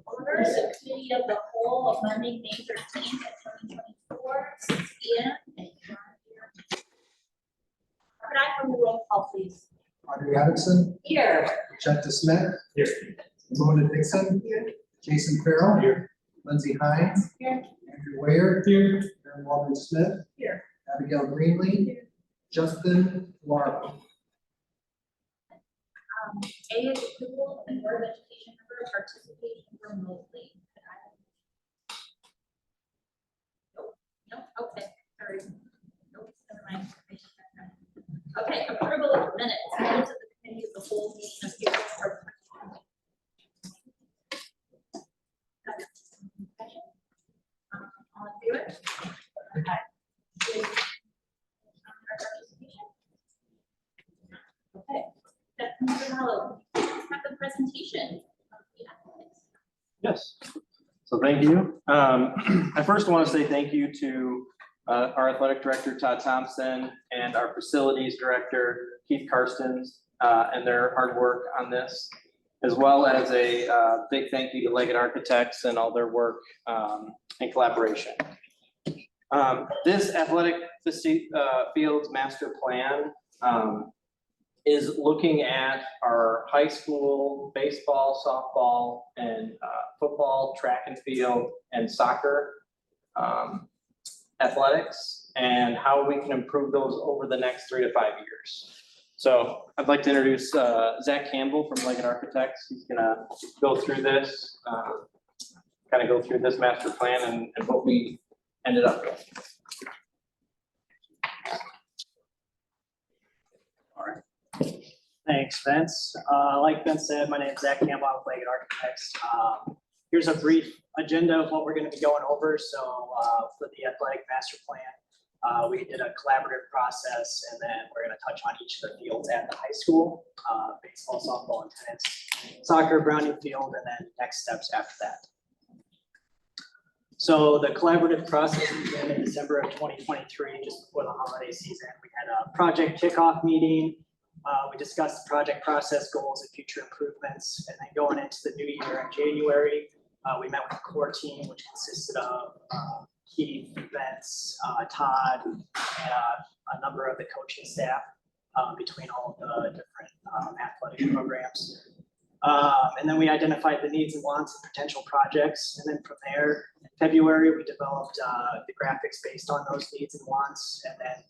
Order the committee of the whole of Monday, May 13th, 2024, 6 p.m. Could I have a roll call, please? Audrey Addison, Here. Jetta Smith. Here. Mona Dixon. Here. Jason Farrell. Here. Lindsay Hines. Here. Andrew Ware. Here. Aaron Walden Smith. Here. Abigail Greenlee. Here. Justin Laura. A is approval of the Board of Education member participation remotely. Nope, okay, sorry. Nope, never mind. Okay, approval of the minutes. Minutes of the committee of the whole meeting of April 4th. All in favor? Aye. Okay. Mr. Mallow, have the presentation of the athletics. Yes. So thank you. I first want to say thank you to our athletic director, Todd Thompson, and our facilities director, Keith Karstens, and their hard work on this, as well as a big thank you to Leggett Architects and all their work and collaboration. This athletic fields master plan is looking at our high school baseball, softball, and football, track and field, and soccer athletics, and how we can improve those over the next 3 to 5 years. So I'd like to introduce Zach Campbell from Leggett Architects. He's gonna go through this, kind of go through this master plan and what we ended up with. All right. Thanks, Vince. Like Vince said, my name is Zach Campbell with Leggett Architects. Here's a brief agenda of what we're going to be going over. So for the athletic master plan, we did a collaborative process, and then we're going to touch on each of the fields at the high school: baseball, softball, and tennis, soccer, Browning Field, and then next steps after that. So the collaborative process began in December of 2023, just before the holiday season. We had a project kickoff meeting. We discussed the project process goals and future improvements. And then going into the new year in January, we met with the core team, which consisted of Keith, Vince, Todd, and a number of the coaching staff between all of the different athletic programs. And then we identified the needs and wants and potential projects. And then from there, in February, we developed the graphics based on those needs and wants. And then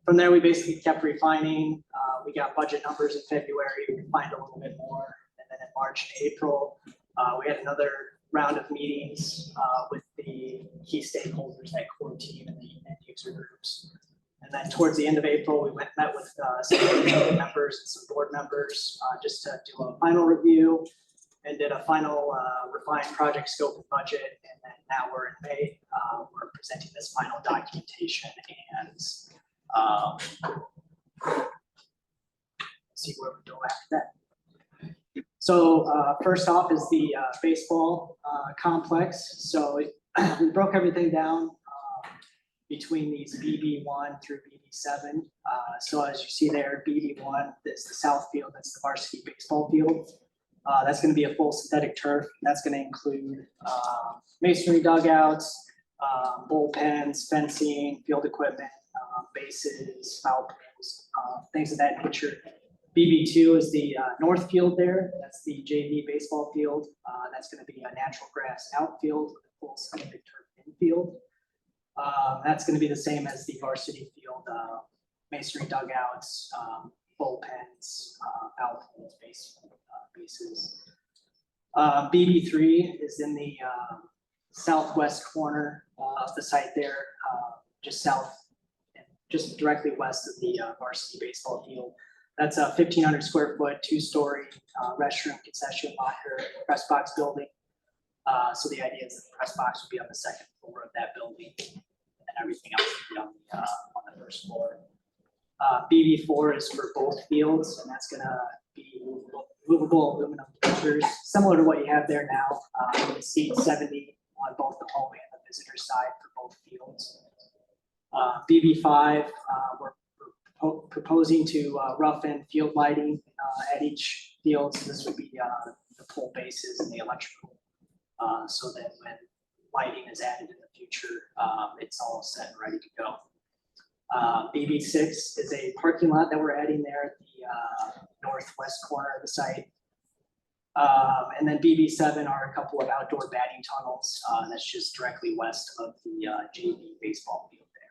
from there, we basically kept refining. We got budget numbers in February, we refined a little bit more. And then in March and April, we had another round of meetings with the key stakeholders, that core team and the end user groups. And then towards the end of April, we met with some committee members and some board members just to do a final review and did a final refined project scope and budget. And then now we're in May, we're presenting this final documentation and see where we go after that. So first off is the baseball complex. So we broke everything down between these BB1 through BB7. So as you see there, BB1 is the south field, that's the varsity baseball field. That's going to be a full synthetic turf. That's going to include masonry dugouts, bullpens, fencing, field equipment, bases, foul poles, things of that nature. BB2 is the north field there. That's the JV baseball field. That's going to be a natural grass outfield with a full synthetic turf infield. That's going to be the same as the varsity field, masonry dugouts, bullpens, foul poles, bases. BB3 is in the southwest corner of the site there, just south, just directly west of the varsity baseball field. That's a 1,500 square foot, 2-story restroom, concession locker, press box building. So the idea is that the press box would be on the second floor of that building, and everything else would be on the first floor. BB4 is for both fields, and that's gonna be movable aluminum features, similar to what you have there now. You can seat 70 on both the home and the visitor side for both fields. BB5, we're proposing to rough in field lighting at each field. So this would be the pole bases and the electrical, so that when lighting is added in the future, it's all set and ready to go. BB6 is a parking lot that we're adding there at the northwest corner of the site. And then BB7 are a couple of outdoor batting tunnels. That's just directly west of the JV baseball field there.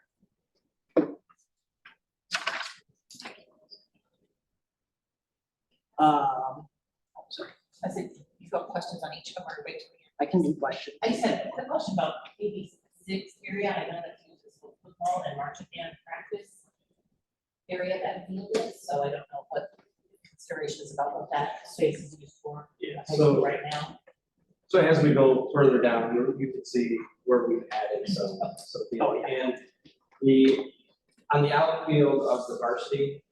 Sorry, I said, you got questions on each of them or wait till we- I can do questions. I just had a quick question about AB6 area. I know that's used as football and marching band practice area that field is, so I don't know what considerations about what that space is used for. Yeah, I so- think right now. So as we go further down, you can see where we've added some Oh, yeah. And on the outfield of the varsity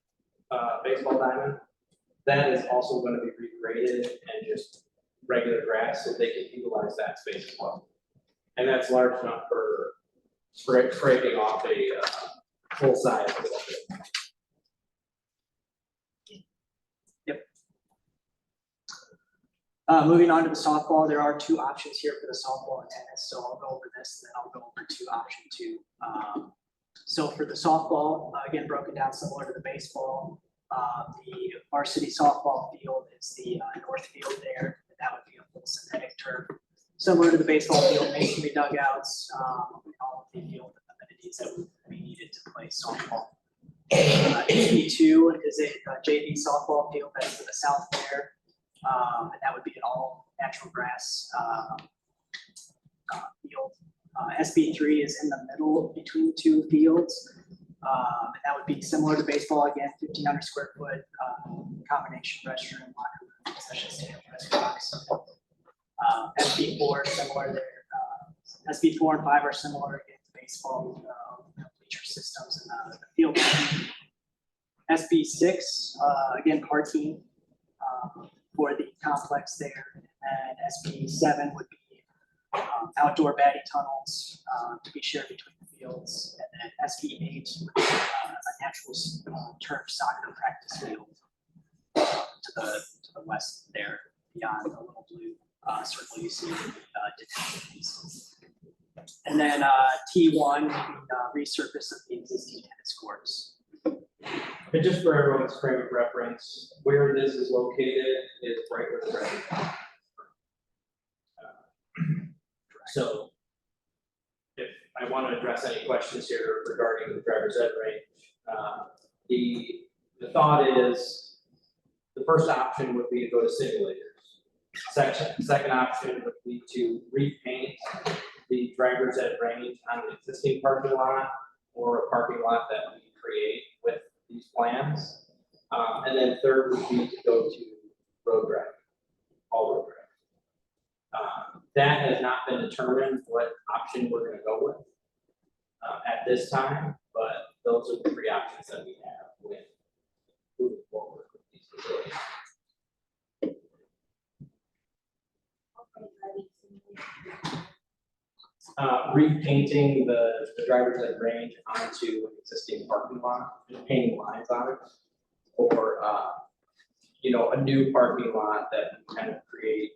baseball diamond, that is also going to be regraded and just regular grass, so they can utilize that space as well. And that's large enough for scraping off a full size. Moving on to the softball, there are 2 options here for the softball and tennis, so I'll go over this and then I'll go over to option 2. So for the softball, again, broken down similar to the baseball, the varsity softball field is the north field there, and that would be a full synthetic turf. Similar to the baseball field, masonry dugouts, all of the field amenities that would be needed to play softball. HB2 is a JV softball field that's to the south there. And that would be an all natural grass field. SB3 is in the middle between the 2 fields. And that would be similar to baseball, again, 1,500 square foot combination restroom, locker room, concession stand, press box. SB4 similar there. SB4 and 5 are similar again to baseball, bleacher systems and the field. SB6, again, parking for the complex there, and SB7 would be outdoor batting tunnels to be shared between the fields, and then SB8 would be a natural turf soccer practice field to the west there, beyond the little blue circle you see depicted. And then T1 would be resurface of the existing tennis courts. And just for everyone's frame of reference, where this is located is right where the red. So if I want to address any questions here regarding the driver's ed range, the thought is the first option would be to go to simulators. Second option would be to repaint the driver's ed range on an existing parking lot or a parking lot that we create with these plans. And then third would be to go to road driving, all road driving. That has not been determined what option we're going to go with at this time, but those are the 3 options that we have with moving forward with these facilities. Repainting the driver's ed range onto an existing parking lot, and painting lines on it, or a new parking lot that we kind of create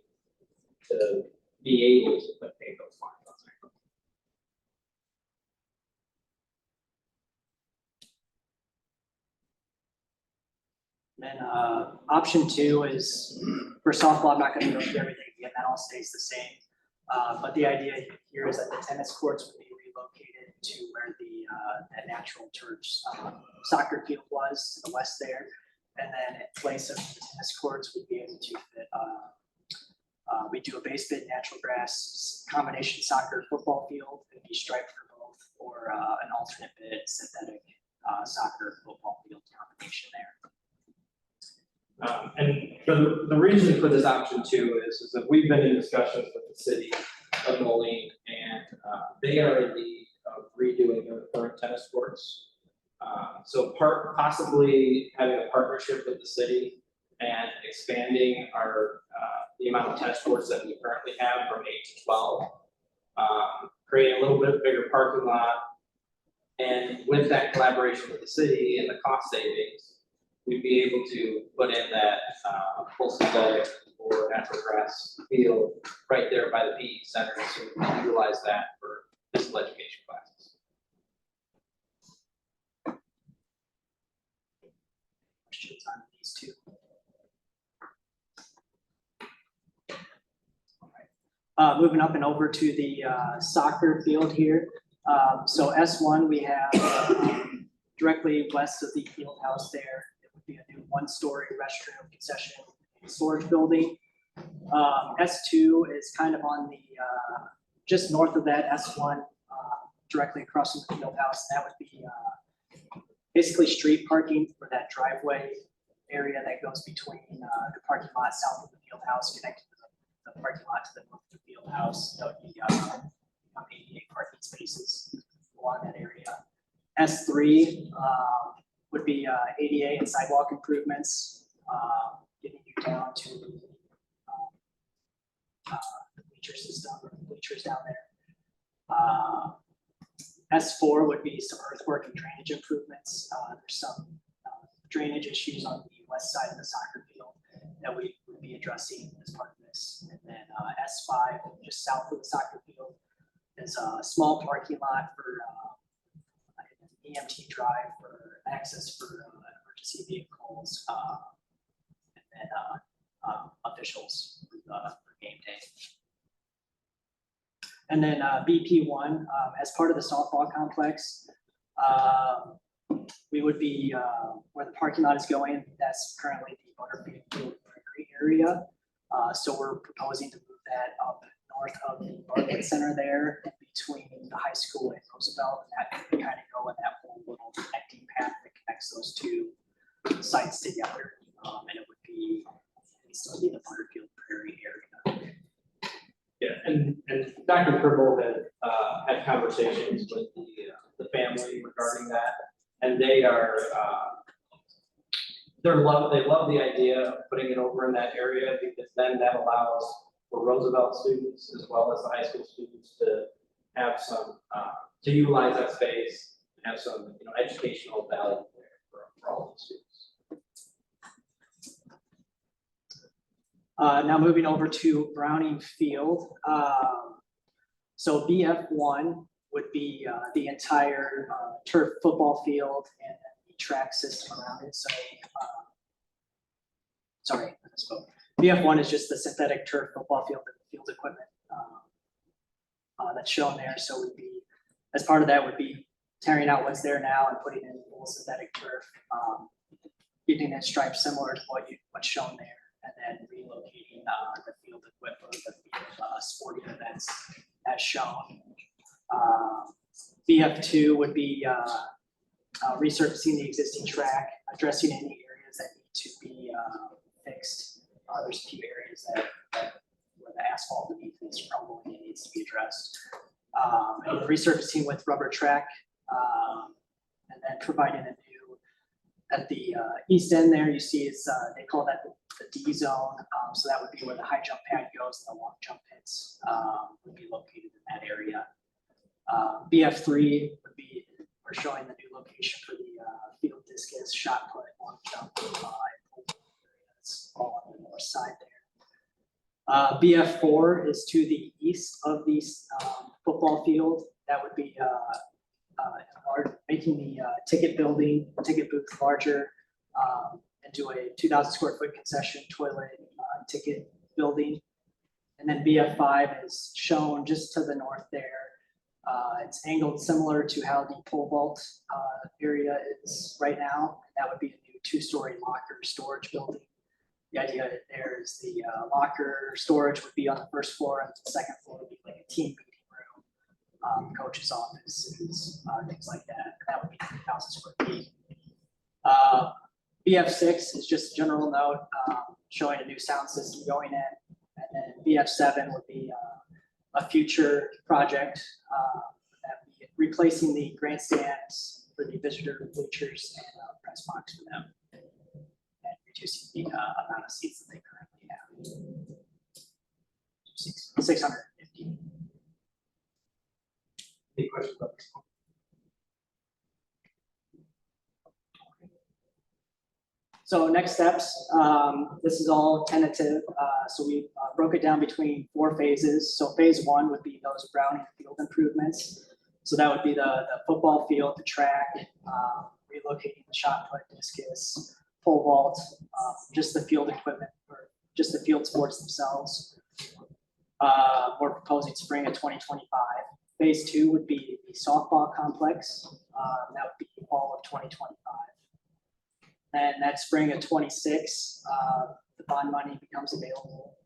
to be able to paint those lines on there. Then option 2 is for softball. I'm not going to go through everything again, that all stays the same. But the idea here is that the tennis courts would be relocated to where that natural turf soccer field was to the west there. And then in place of the tennis courts, we'd be able to fit We do a base bid natural grass combination soccer football field. It'd be striped for both, or an alternate bid synthetic soccer football field combination there. And for the reason for this option two is that we've been in discussions with the city of Moline, and they are in need of redoing their current tennis courts. So possibly having a partnership with the city and expanding our the amount of tennis courts that we currently have from 8 to 12, creating a little bit bigger parking lot, and with that collaboration with the city and the cost savings, we'd be able to put in that full synthetic or natural grass field right there by the PE center, so we can utilize that for physical education classes. Questions on these two? All right. Moving up and over to the soccer field here. So S1, we have directly west of the field house there. It would be a new one-story restroom, concession, and storage building. S2 is kind of on the just north of that S1, directly across from the field house. That would be basically street parking for that driveway area that goes between the parking lot south of the field house, connected to the parking lot to the north of the field house. That would be 88 parking spaces along that area. S3 would be ADA and sidewalk improvements, getting you down to the bleacher system, or bleachers down there. S4 would be some earthwork and drainage improvements. There's some drainage issues on the west side of the soccer field that we would be addressing as part of this. And then S5, just south of the soccer field, is a small parking lot for an EMT drive for access for emergency vehicles, and then officials for game day. And then BP1, as part of the softball complex, we would be, where the parking lot is going, that's currently the Butterfield Prairie area. So we're proposing to move that up north of the Bartlett Center there, in between the high school and Roosevelt, and that can kind of go in that whole little connecting path that connects those two sites together. And it would be, it'd still be the Butterfield Prairie area. Yeah, and Dr. Kerbel had conversations with the family regarding that, and they are they love the idea of putting it over in that area, because then that allows for Roosevelt students as well as the high school students to have some to utilize that space and have some educational value there for all the students. Now moving over to Browning Field. So BF1 would be the entire turf football field and the track system around it. So, sorry, I misspoke. BF1 is just the synthetic turf football field and the field equipment that's shown there. So would be, as part of that, would be tearing out what's there now and putting in full synthetic turf, getting it striped similar to what's shown there, and then relocating the field equipment, the field sporting events as shown. BF2 would be resurfacing the existing track, addressing any areas that need to be fixed. There's a few areas that where the asphalt beneath is crumbling and needs to be addressed. And resurfacing with rubber track, and then providing a new, at the east end there, you see it's, they call that the D zone. So that would be where the high jump pad goes, and the long jump pits would be located in that area. BF3 would be, we're showing the new location for the field discus, shot put, long jump, that's all on the north side there. BF4 is to the east of the football field. That would be making the ticket booth larger, and do a 2,000 square foot concession, toilet, ticket building. And then BF5 is shown just to the north there. It's angled similar to how the pole vault area is right now. That would be a new 2-story locker storage building. The idea there is the locker storage would be on the first floor, and the second floor would be like a team meeting room, coach's offices, things like that. That would be 3,000 square feet. BF6 is just a general note showing a new sound system going in, and then BF7 would be a future project that would be replacing the grandstands for the visitor bleachers and press box for them, and reducing the amount of seats that they currently have. 650. Any questions about this one? So next steps, this is all tentative. So we broke it down between 4 phases. So phase 1 would be those Browning field improvements. So that would be the football field, the track, relocating the shot put, discus, pole vault, just the field equipment, or just the field sports themselves. We're proposing spring of 2025. Phase 2 would be the softball complex. That would be fall of 2025. And that spring of 26, the bond money becomes available.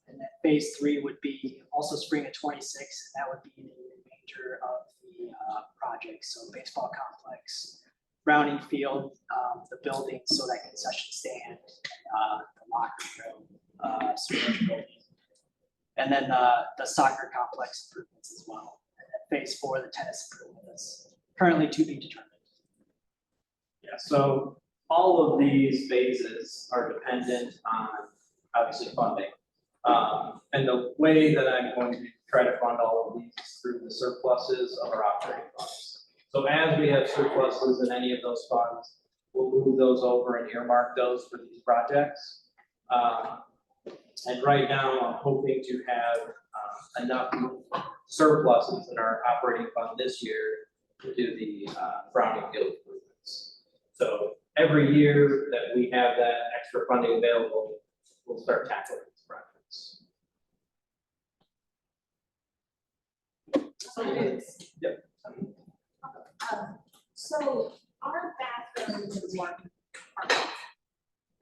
And then phase 3 would be also spring of 26, and that would be the remainder of the project. So baseball complex, Browning field, the building, so that concession stand, the locker room, storage building. And then the soccer complex improvements as well. And then phase 4, the tennis improvements, currently to be determined. Yeah, so all of these phases are dependent on, obviously, funding. And the way that I'm going to try to fund all of these is through the surpluses of our operating funds. So as we have surpluses in any of those funds, we'll move those over and earmark those for these projects. And right now, I'm hoping to have enough surpluses in our operating fund this year to do the Browning field improvements. So every year that we have that extra funding available, we'll start tackling these projects. Yep. So our bathrooms is one part.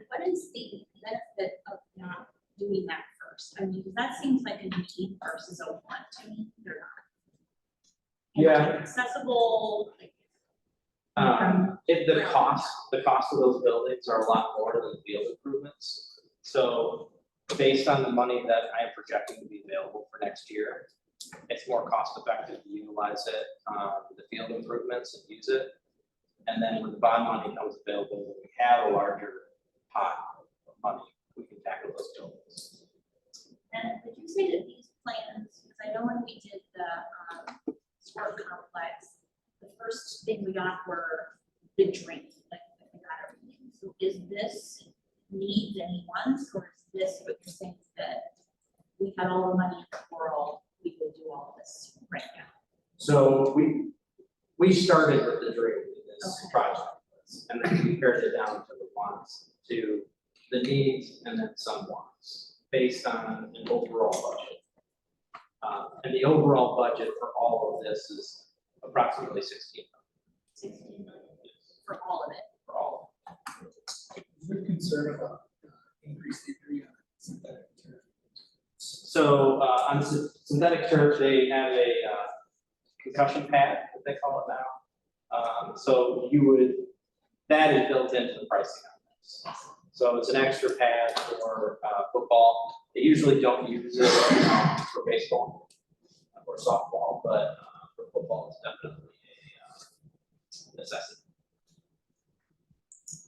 What is the benefit of not doing that first? I mean, that seems like a need versus a want to me. They're not. And Yeah. they're accessible. The cost of those buildings are a lot more than field improvements. So based on the money that I am projecting to be available for next year, it's more cost effective to utilize it, the field improvements and use it. And then when the bond money comes available, when we have a larger pot of money, we can tackle those buildings. And did you say that these plans, because I know when we did the sport complex, the first thing we got were the drink, like we got everything. So is this needs and wants, or is this what you're saying that we had all the money in the world, we could do all this right now? So we started with the dream in this Okay. project, and then we pared it down to the wants, to the needs, and then some wants, based on an overall budget. And the overall budget for all of this is approximately 16 million. 16 million for all of it. For all. Is there concern about increased injury on synthetic turf? So on synthetic turf, they have a concussion pad, that they call it now. So that is built into the pricing on this. So it's an extra pad for football. They usually don't use it for baseball or softball, but for football, it's definitely a necessity.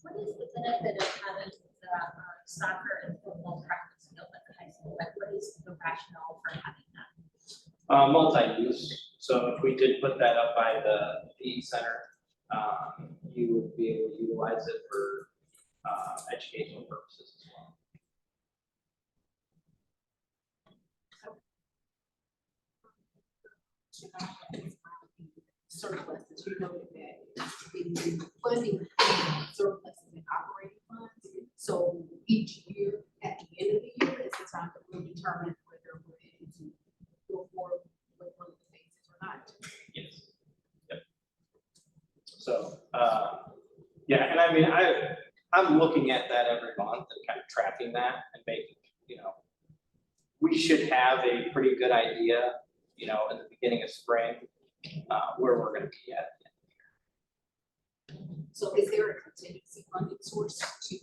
What is the benefit of having the soccer and football practice field at the high school? Like, what is the rationale for having that? Multi-use. So if we did put that up by the PE center, you would be able to utilize it for educational purposes as well. Surpluses, you know that the funding surpluses in operating funds. So each year, at the end of the year, it's the time that we'll determine whether we're able to go forward with one of the phases or not. Yes. Yep. So, yeah, and I mean, I'm looking at that every month and kind of tracking that and making, we should have a pretty good idea, in the beginning of spring, where we're gonna be at. So is there a contingency funding source to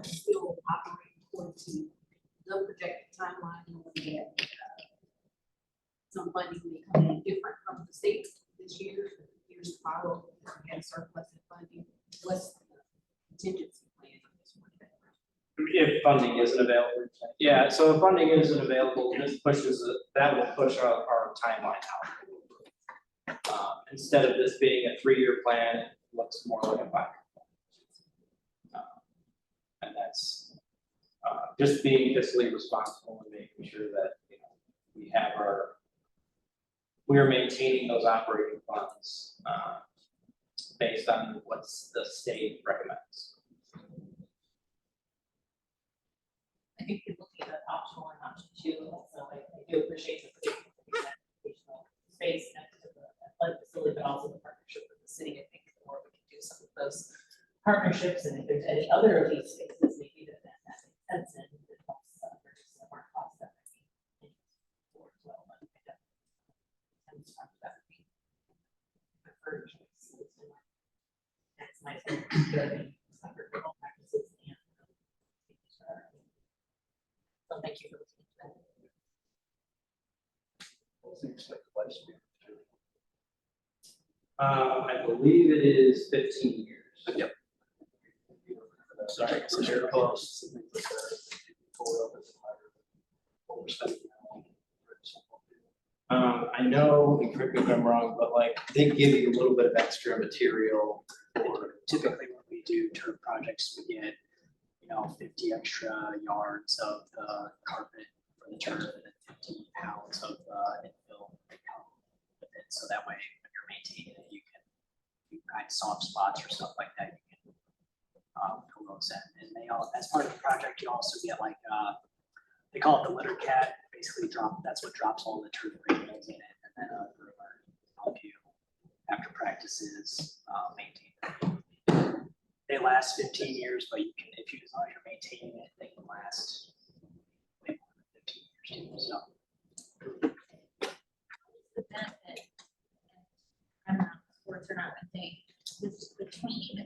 still operate according to the projected timeline? Or that, some funding may come in different from the state this year, years to follow, and surplus in funding? What's the contingency plan on this one? If funding isn't available. Yeah, so if funding isn't available, that will push our timeline out. Instead of this being a 3-year plan, it looks more like a 5-year plan. And that's just being fiscally responsible and making sure that, we are maintaining those operating funds based on what the state recommends. I think you're looking at option 1 and option 2, so I do appreciate the educational space next to the athletic facility, but also the partnership with the city. I think the more we can do some of those partnerships, and if there's any other of these spaces, maybe that makes sense, and it helps reduce some of our costs that might be for as well. But I definitely that would be preferred choice. Maximize the soccer football practices and so thank you for listening to that. I believe it is 15 years. Yep. Sorry, so you're close. I know, and correct me if I'm wrong, but like they give you a little bit of extra material. Typically, when we do turf projects, we get 50 extra yards of the carpet for the turf and then 50 pounds of infill that come with it. So that way, when you're maintaining it, you can find soft spots or stuff like that. You can fill those in. And they all, as part of the project, you also get like they call it the litter cat. Basically, that's what drops all the turf granules in it, and then a groomer help you after practices maintain them. They last 15 years, but you can, if you as long as you're maintaining it, they can last way more than 15 years too. So The benefit, I'm not sports or not, I think, is between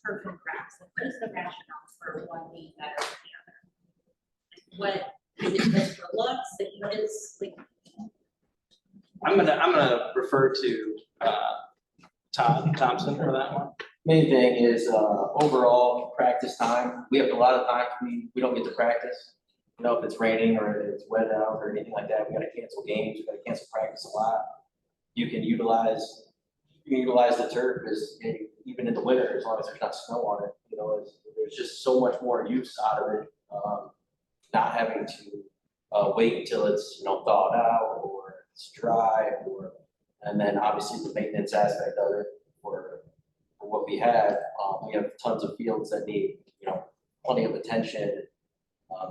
turf and grass. Like, what is the rationale for one being better than the other? What is it just for looks? Like, what is like? I'm gonna refer to Todd Thompson for that one. Main thing is overall practice time. We have a lot of time we don't get to practice. If it's raining or it's wet out or anything like that, we gotta cancel games, we gotta cancel practice a lot. You can utilize the turf even in the winter, as long as there's not snow on it. There's just so much more use out of it. Not having to wait until it's thawed out or it's dry, and then obviously the maintenance aspect of it for what we have tons of fields that need plenty of attention.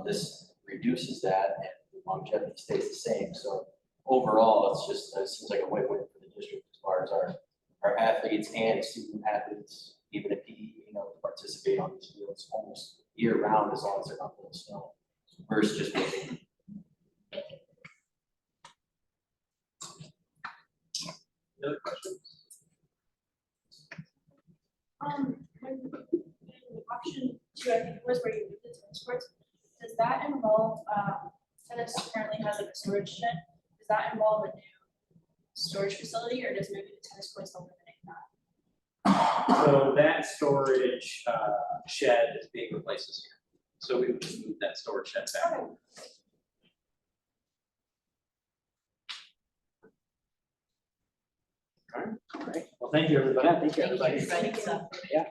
This reduces that and the longevity stays the same. So overall, it seems like a win-win for the district as far as our athletes and student athletes, even if participate on these fields almost year round as long as they're not full of snow versus just waiting. Any other questions? When option 2, I think it was where you moved the tennis courts, does that involve, tennis currently has like a storage shed, does that involve a new storage facility, or does maybe the tennis courts eliminate that? So that storage shed is being replaced this year. So we would just move that storage shed back. Okay. All right. Well, thank you, everybody. yeah, thank you, Thank you, everybody. everybody. So, Yeah.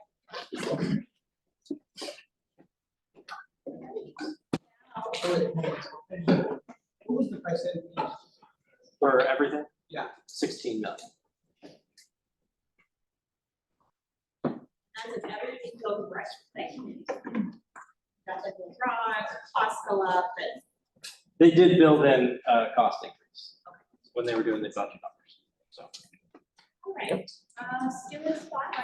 What was the price of For everything? Yeah. 16 million. As if everything goes right, like, nothing will rise, costs go up, and They did build in cost increase when they were doing the budget numbers. So. all right, stimulus spot.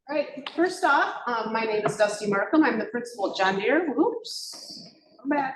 All right, first off, my name is Dusty Markham. I'm the principal at John Deere. Whoops, I'm back.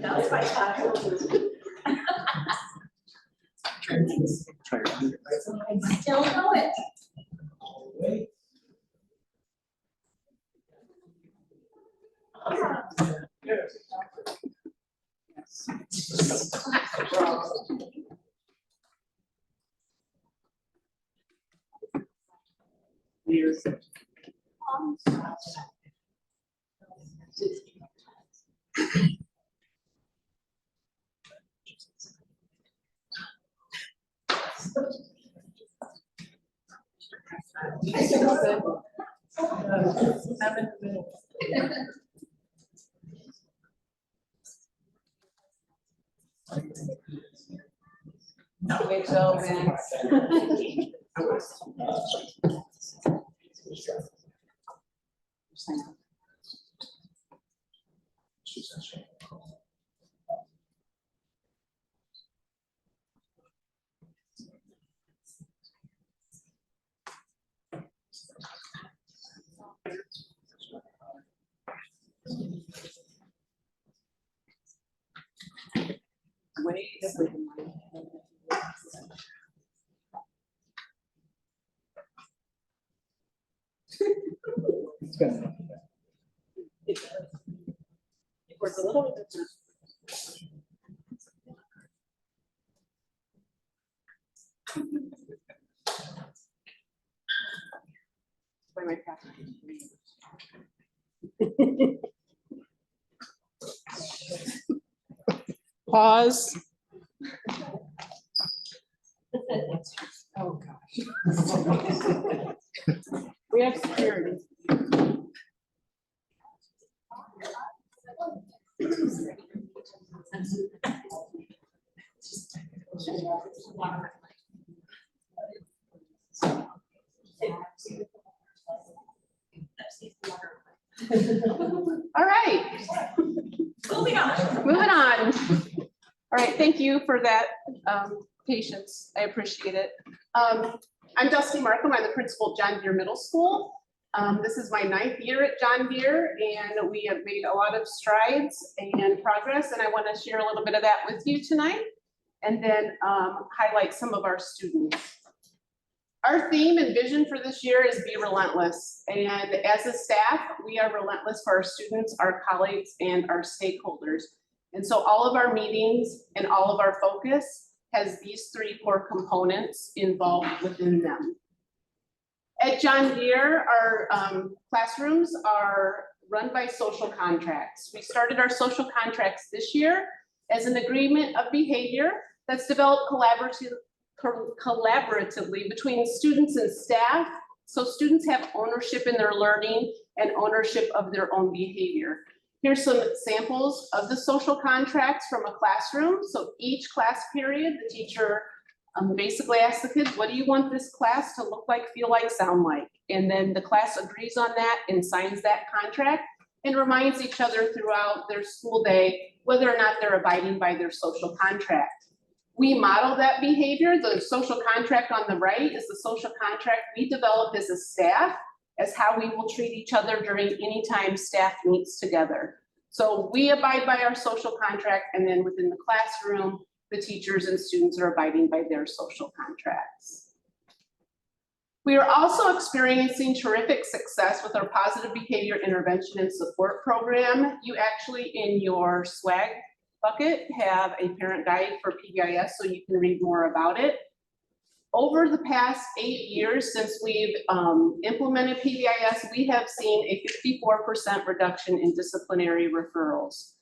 That was my child. I still know it. Good job, Max. It was a little bit different. Wait, wait, Pause. Oh, gosh. We have security. All right. Moving on. Moving on. All right, thank you for that patience. I appreciate it. I'm Dusty Markham. I'm the principal at John Deere Middle School. This is my 9th year at John Deere, and we have made a lot of strides and progress, and I want to share a little bit of that with you tonight, and then highlight some of our students. Our theme and vision for this year is Be Relentless, and as a staff, we are relentless for our students, our colleagues, and our stakeholders. And so all of our meetings and all of our focus has these 3 core components involved within them. At John Deere, our classrooms are run by social contracts. We started our social contracts this year as an agreement of behavior that's developed collaboratively between students and staff, so students have ownership in their learning and ownership of their own behavior. Here's some samples of the social contracts from a classroom. So each class period, the teacher basically asks the kids, what do you want this class to look like, feel like, sound like? And then the class agrees on that and signs that contract and reminds each other throughout their school day whether or not they're abiding by their social contract. We model that behavior. The social contract on the right is the social contract we developed as a staff as how we will treat each other during any time staff meets together. So we abide by our social contract, and then within the classroom, the teachers and students are abiding by their social contracts. We are also experiencing terrific success with our positive behavior intervention and support program. You actually, in your swag bucket, have a parent guide for PBIS, so you can read more about it. Over the past 8 years since we've implemented PBIS, we have seen a 54% reduction in disciplinary referrals.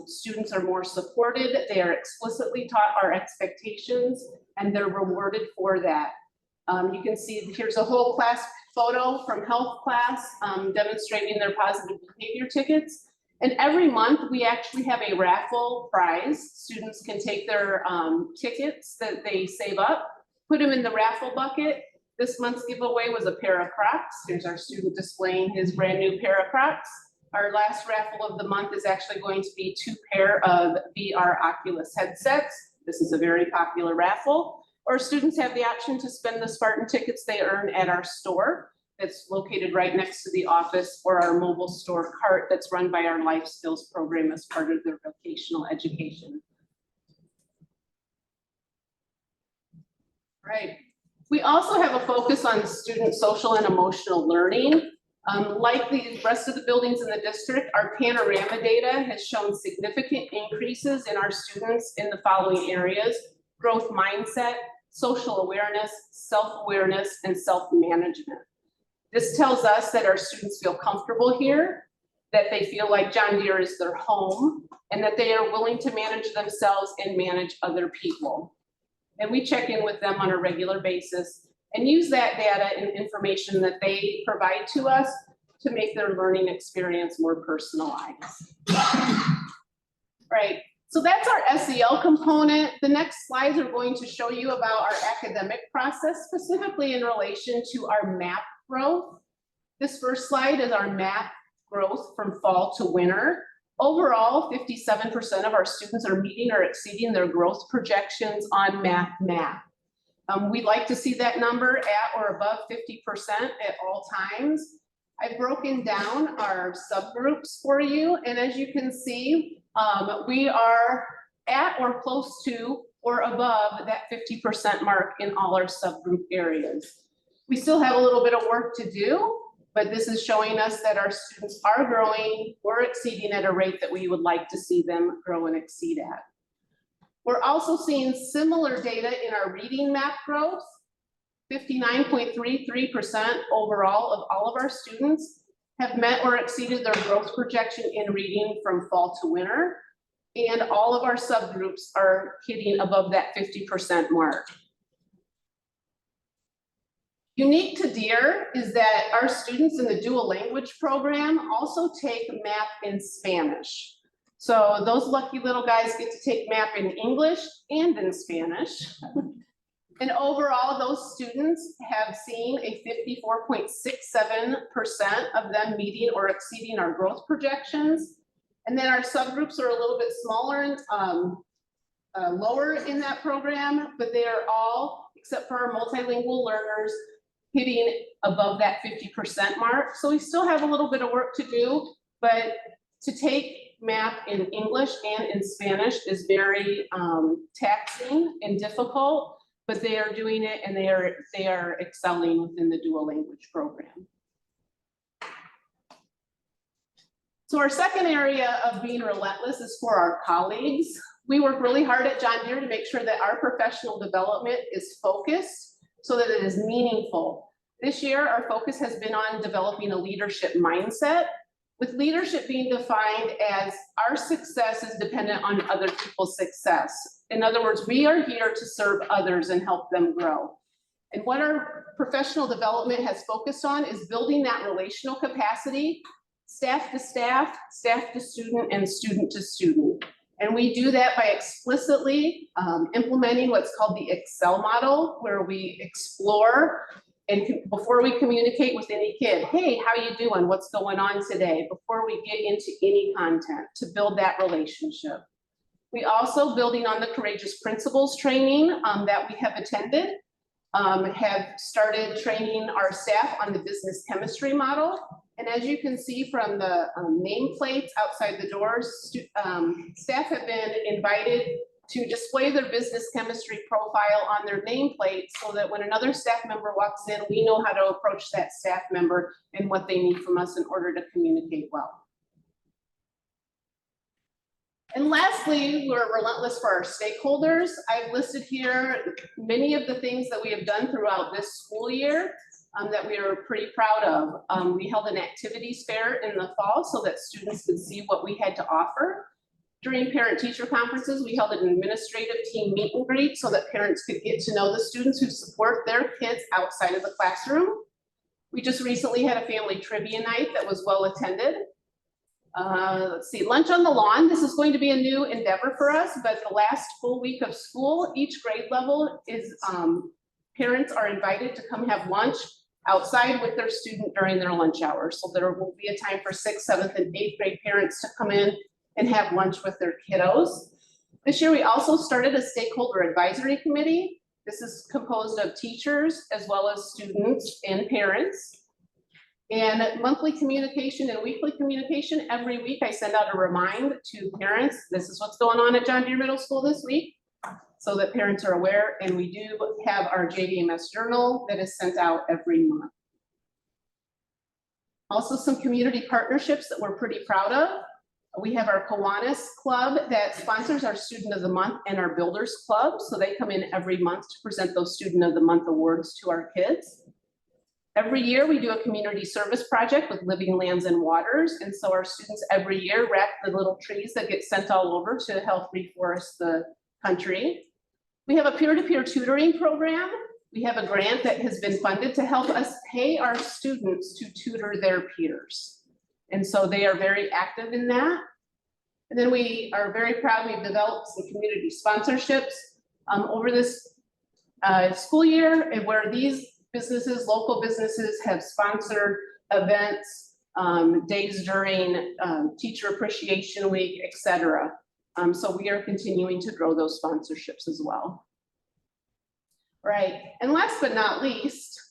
Students are more supported, they are explicitly taught our expectations, and they're rewarded for that. You can see here's a whole class photo from health class demonstrating their positive behavior tickets. And every month we actually have a raffle prize. Students can take their tickets that they save up, put them in the raffle bucket. This month's giveaway was a pair of Crocs. Here's our student displaying his brand new pair of Crocs. Our last raffle of the month is actually going to be 2 pair of VR Oculus headsets. This is a very popular raffle. Or students have the option to spend the Spartan tickets they earn at our store that's located right next to the office, or our mobile store cart that's run by our life skills program as part of their vocational education. Right. We also have a focus on student social and emotional learning. Like the rest of the buildings in the district, our panorama data has shown significant increases in our students in the following areas: growth mindset, social awareness, self-awareness, and self-management. This tells us that our students feel comfortable here, that they feel like John Deere is their home, and that they are willing to manage themselves and manage other people. And we check in with them on a regular basis and use that data and information that they provide to us to make their learning experience more personalized. Right. So that's our SEL component. The next slides are going to show you about our academic process, specifically in relation to our MAP growth. This first slide is our MAP growth from fall to winter. Overall, 57% of our students are meeting or exceeding their growth projections on MAP. We'd like to see that number at or above 50% at all times. I've broken down our subgroups for you, and as you can see, we are at or close to or above that 50% mark in all our subgroup areas. We still have a little bit of work to do, but this is showing us that our students are growing or exceeding at a rate that we would like to see them grow and exceed at. We're also seeing similar data in our reading MAP growth. 59.33% overall of all of our students have met or exceeded their growth projection in reading from fall to winter. And all of our subgroups are hitting above that 50% mark. Unique to Deere is that our students in the dual language program also take MAP in Spanish. So those lucky little guys get to take MAP in English and in Spanish. And overall, those students have seen a 54.67% of them meeting or exceeding our growth projections. And then our subgroups are a little bit smaller and lower in that program, but they are all, except for our multilingual learners, hitting above that 50% mark. So we still have a little bit of work to do, but to take MAP in English and in Spanish is very taxing and difficult. But they are doing it, and they are excelling within the dual language program. So our second area of being relentless is for our colleagues. We work really hard at John Deere to make sure that our professional development is focused so that it is meaningful. This year, our focus has been on developing a leadership mindset, with leadership being defined as our success is dependent on other people's success. In other words, we are here to serve others and help them grow. And what our professional development has focused on is building that relational capacity, staff to staff, staff to student, and student to student. And we do that by explicitly implementing what's called the Excel model, where we explore and before we communicate with any kid, hey, how you doing? What's going on today? Before we get into any content, to build that relationship. We also, building on the Courageous Principles training that we have attended, have started training our staff on the business chemistry model. And as you can see from the nameplates outside the doors, staff have been invited to display their business chemistry profile on their nameplate so that when another staff member walks in, we know how to approach that staff member and what they need from us in order to communicate well. And lastly, we're relentless for our stakeholders. I've listed here many of the things that we have done throughout this school year that we are pretty proud of. We held an activities fair in the fall so that students could see what we had to offer. During parent-teacher conferences, we held an administrative team meet and greet so that parents could get to know the students who support their kids outside of the classroom. We just recently had a family trivia night that was well attended. Let's see, lunch on the lawn. This is going to be a new endeavor for us, but the last full week of school, each grade level is, parents are invited to come have lunch outside with their student during their lunch hour. So there will be a time for 6th, 7th, and 8th grade parents to come in and have lunch with their kiddos. This year, we also started a stakeholder advisory committee. This is composed of teachers as well as students and parents. And monthly communication and weekly communication, every week I send out a reminder to parents, this is what's going on at John Deere Middle School this week, so that parents are aware. And we do have our JDMS journal that is sent out every month. Also some community partnerships that we're pretty proud of. We have our Kiwanis Club that sponsors our Student of the Month and our Builders Club. So they come in every month to present those Student of the Month awards to our kids. Every year we do a community service project with Living Lands and Waters. And so our students every year wrap the little trees that get sent all over to help reforest the country. We have a peer-to-peer tutoring program. We have a grant that has been funded to help us pay our students to tutor their peers. And so they are very active in that. And then we are very proud we've developed some community sponsorships over this school year, and where these businesses, local businesses, have sponsored events, days during Teacher Appreciation Week, etc. So we are continuing to grow those sponsorships as well. Right, and last but not least,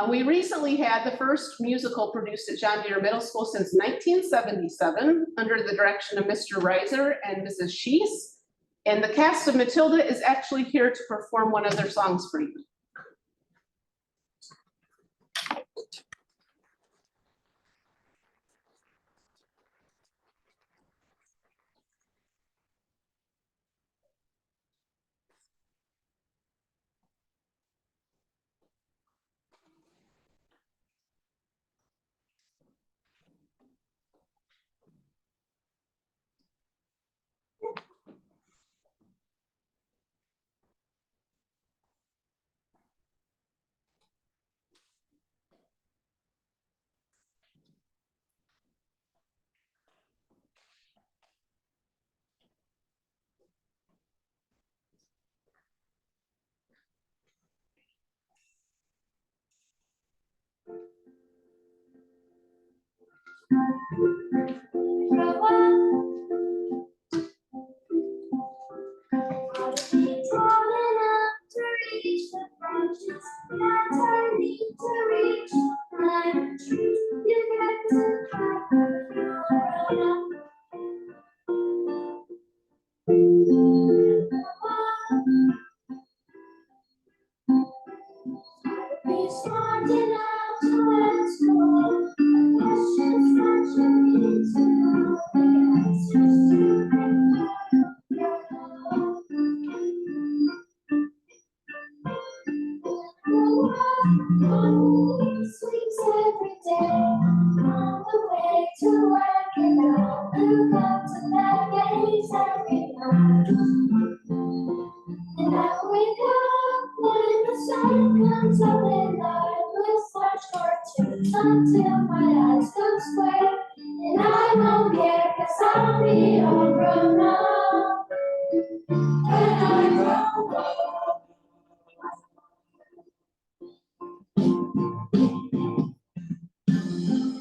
we recently had the first musical produced at John Deere Middle School since 1977 under the direction of Mr. Reiser and Mrs. Sheese. And the cast of Matilda is actually here to perform one of their songs for you. Until my eyes go square, and I won't care, 'cause I'll be all grown up when I grow up.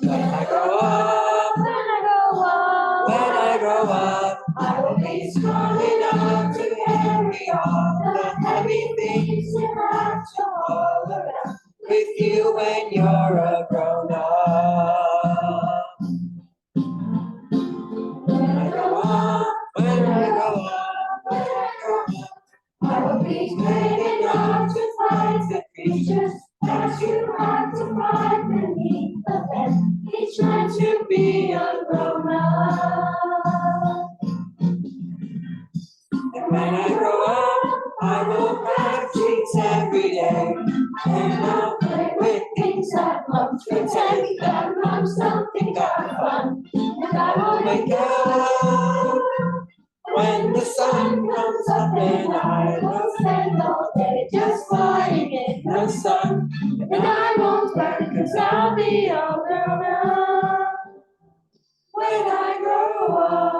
When I grow up, when I grow up, when I grow up, I will be strong enough to carry all the heavy things you have to haul around with you when you're a grown up. When I grow up, when I grow up, when I grow It's just that you have to find the need of them. Each night to be a grown-up. And when I grow up, I will have treats every day. And I'll play with things that won't pretend that I'm something got fun. And I will wake up when the sun comes up, and I will spend all day just lying in the sun. And I won't worry, 'cause I'll be all grown up when I grow up.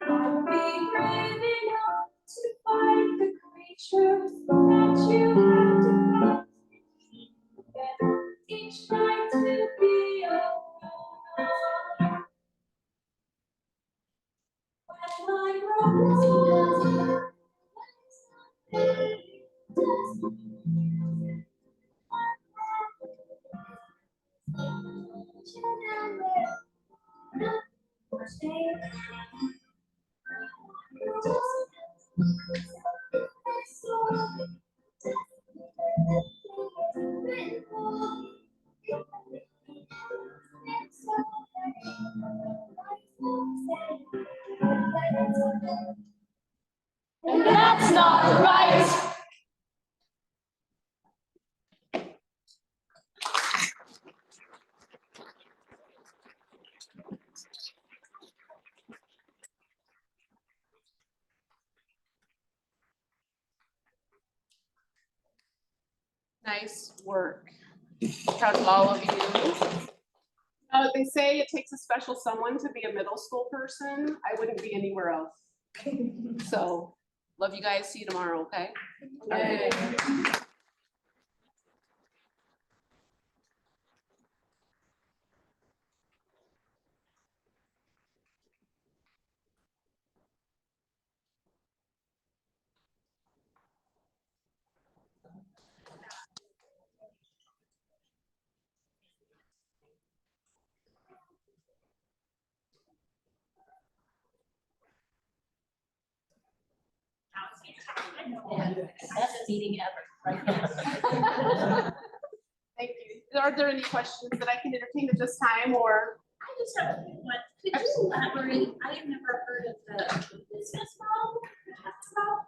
I'll be brave enough to fight the creatures that you have to fight. And each night to be a grown-up. When I grow up. And that's not right. Nice work. Proud of all of you. They say it takes a special someone to be a middle school person. I wouldn't be anywhere else. So, love you guys. See you tomorrow, okay? Yay. Best meeting ever, right? Thank you. Are there any questions that I can entertain at this time, or? I just have one. Could you elaborate? I have never heard of the business model you're talking about.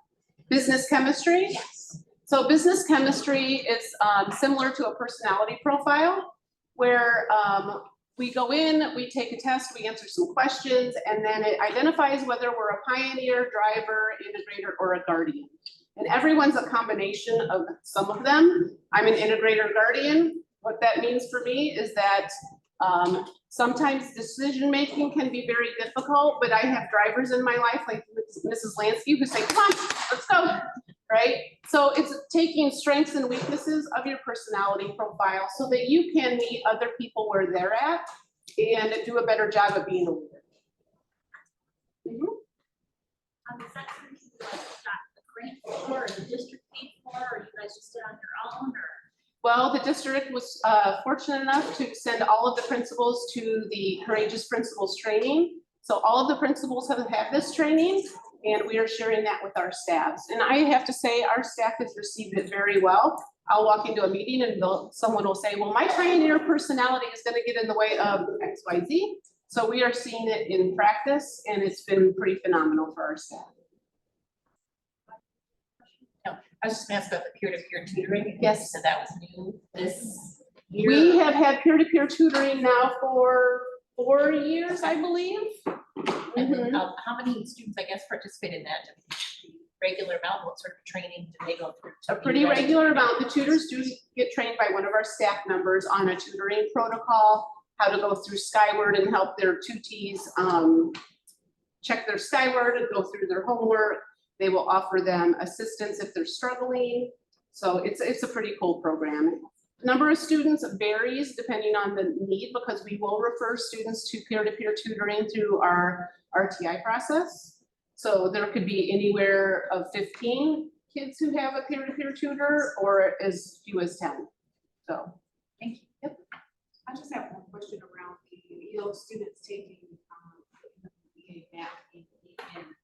Business chemistry? Yes. So business chemistry is similar to a personality profile where we go in, we take a test, we answer some questions, and then it identifies whether we're a pioneer, driver, integrator, or a guardian. And everyone's a combination of some of them. I'm an integrator guardian. What that means for me is that sometimes decision-making can be very difficult, but I have drivers in my life like Mrs. Lansky who say, come on, let's go, right? So it's taking strengths and weaknesses of your personality profile so that you can meet other people where they're at and do a better job of being a leader. Is that something you like got the grant for, or the district paid for, or you guys just did on your own, or? Well, the district was fortunate enough to send all of the principals to the Courageous Principals training. So all of the principals have this training, and we are sharing that with our staffs. And I have to say, our staff has received it very well. I'll walk into a meeting and someone will say, well, my pioneer personality is going to get in the way of XYZ. So we are seeing it in practice, and it's been pretty phenomenal for our staff. I was just gonna ask about the peer-to-peer tutoring. Yes. So that was new this year. We have had peer-to-pear tutoring now for 4 years, I believe. And then, how many students, I guess, participate in that? The regular amount, what sort of training do they go through? A pretty regular amount. The tutors do get trained by one of our staff members on a tutoring protocol, how to go through Skyward and help their tutees check their Skyward and go through their homework. They will offer them assistance if they're struggling. So it's a pretty cool program. Number of students varies depending on the need because we will refer students to peer-to-peer tutoring through our RTI process. So there could be anywhere of 15 kids who have a peer-to-peer tutor or as few as 10. So, thank you. Yep. I just have one question around the students taking BA math in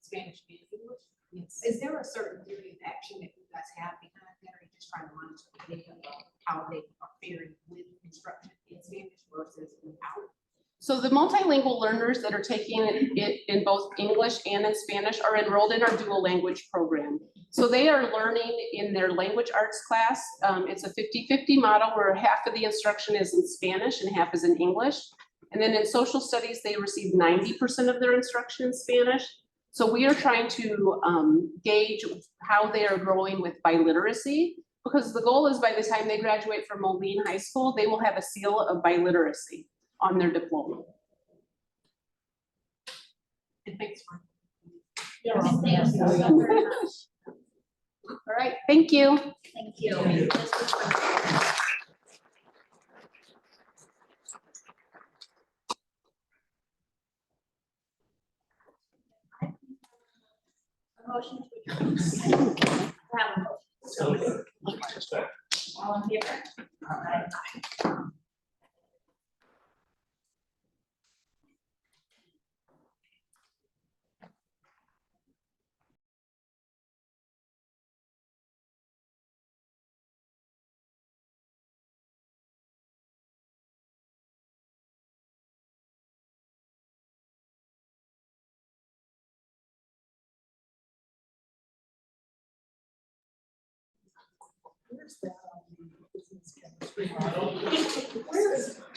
Spanish and English. Yes. Is there a certain theory of action that you guys have behind that, or are you just trying to monitor the data of how they are faring with instruction in Spanish versus without? So the multilingual learners that are taking it in both English and in Spanish are enrolled in our dual language program. So they are learning in their language arts class. It's a 50-50 model where half of the instruction is in Spanish and half is in English. And then in social studies, they receive 90% of their instruction in Spanish. So we are trying to gauge how they are growing with biliteracy, because the goal is by the time they graduate from Moline High School, they will have a seal of biliteracy on their diploma. And thanks for. Thank you so very much. All right, thank you. Thank you. This was wonderful. A motion to adjourn. Have a motion. All in favor? Aye.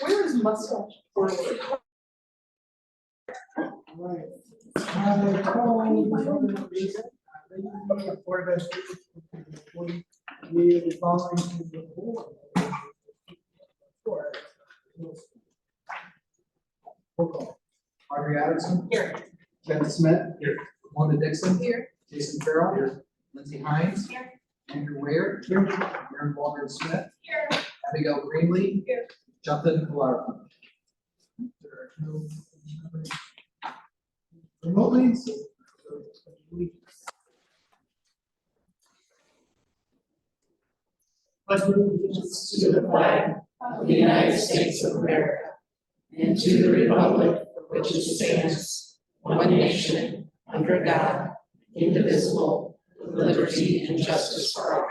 Where is mustache? Right. Board of Education, we are following the board. Roll call. Audrey Addison. Here. Jen Smith. Here. Wanda Dixon. Here. Jason Farrell. Here. Lindsay Hines. Here. Andrew Ware. Here. Aaron Walter Smith. Here. Abigail Greenlee. Here. Justin Clark. There are no remotely. So Pledge allegiance to the flag of the United States of America and to the republic for which it stands, one nation, under God, indivisible, with liberty and justice for all.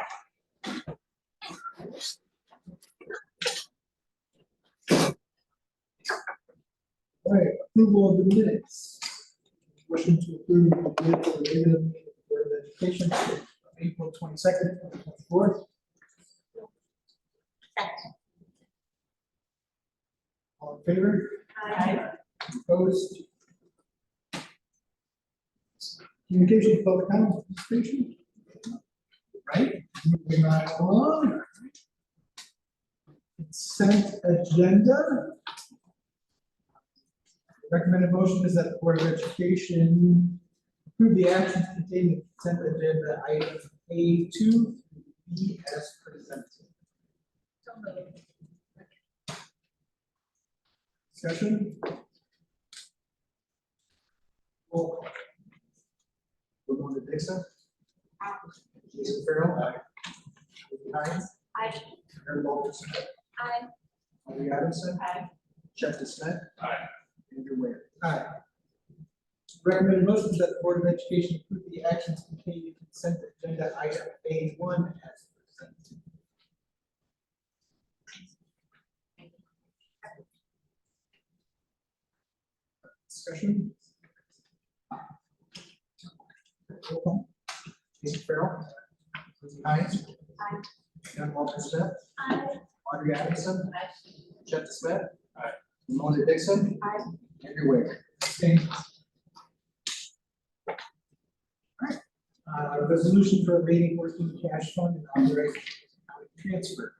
all right, approval of the minutes. Motion to approve the minutes of the regular meeting of the Board of Education, April 22nd, 2024. All in favor? Aye. Opposed? Communication, public comment, participation? Right, moving right along. Consent agenda. Recommended motion is that the Board of Education approve the actions contained in the consent agenda item A2 through B as presented. Discussion? Roll call. Wanda Dixon. Jason Farrell. Lindsay Hines. Aye. Aaron Walter Smith. Aye. Audrey Addison. Aye. Justin Smith. Aye. Andrew Ware. Aye. Recommended motion is that the Board of Education approve the actions contained in consent agenda item A1 as presented. Discussion? Roll call. Jason Farrell. Lindsay Hines. Aye. Aaron Walter Smith. Aye. Audrey Addison. Justin Smith. Aye. Wanda Dixon. Aye. Andrew Ware. Abstained. Resolution for abating working cash fund and authorizing account transfer.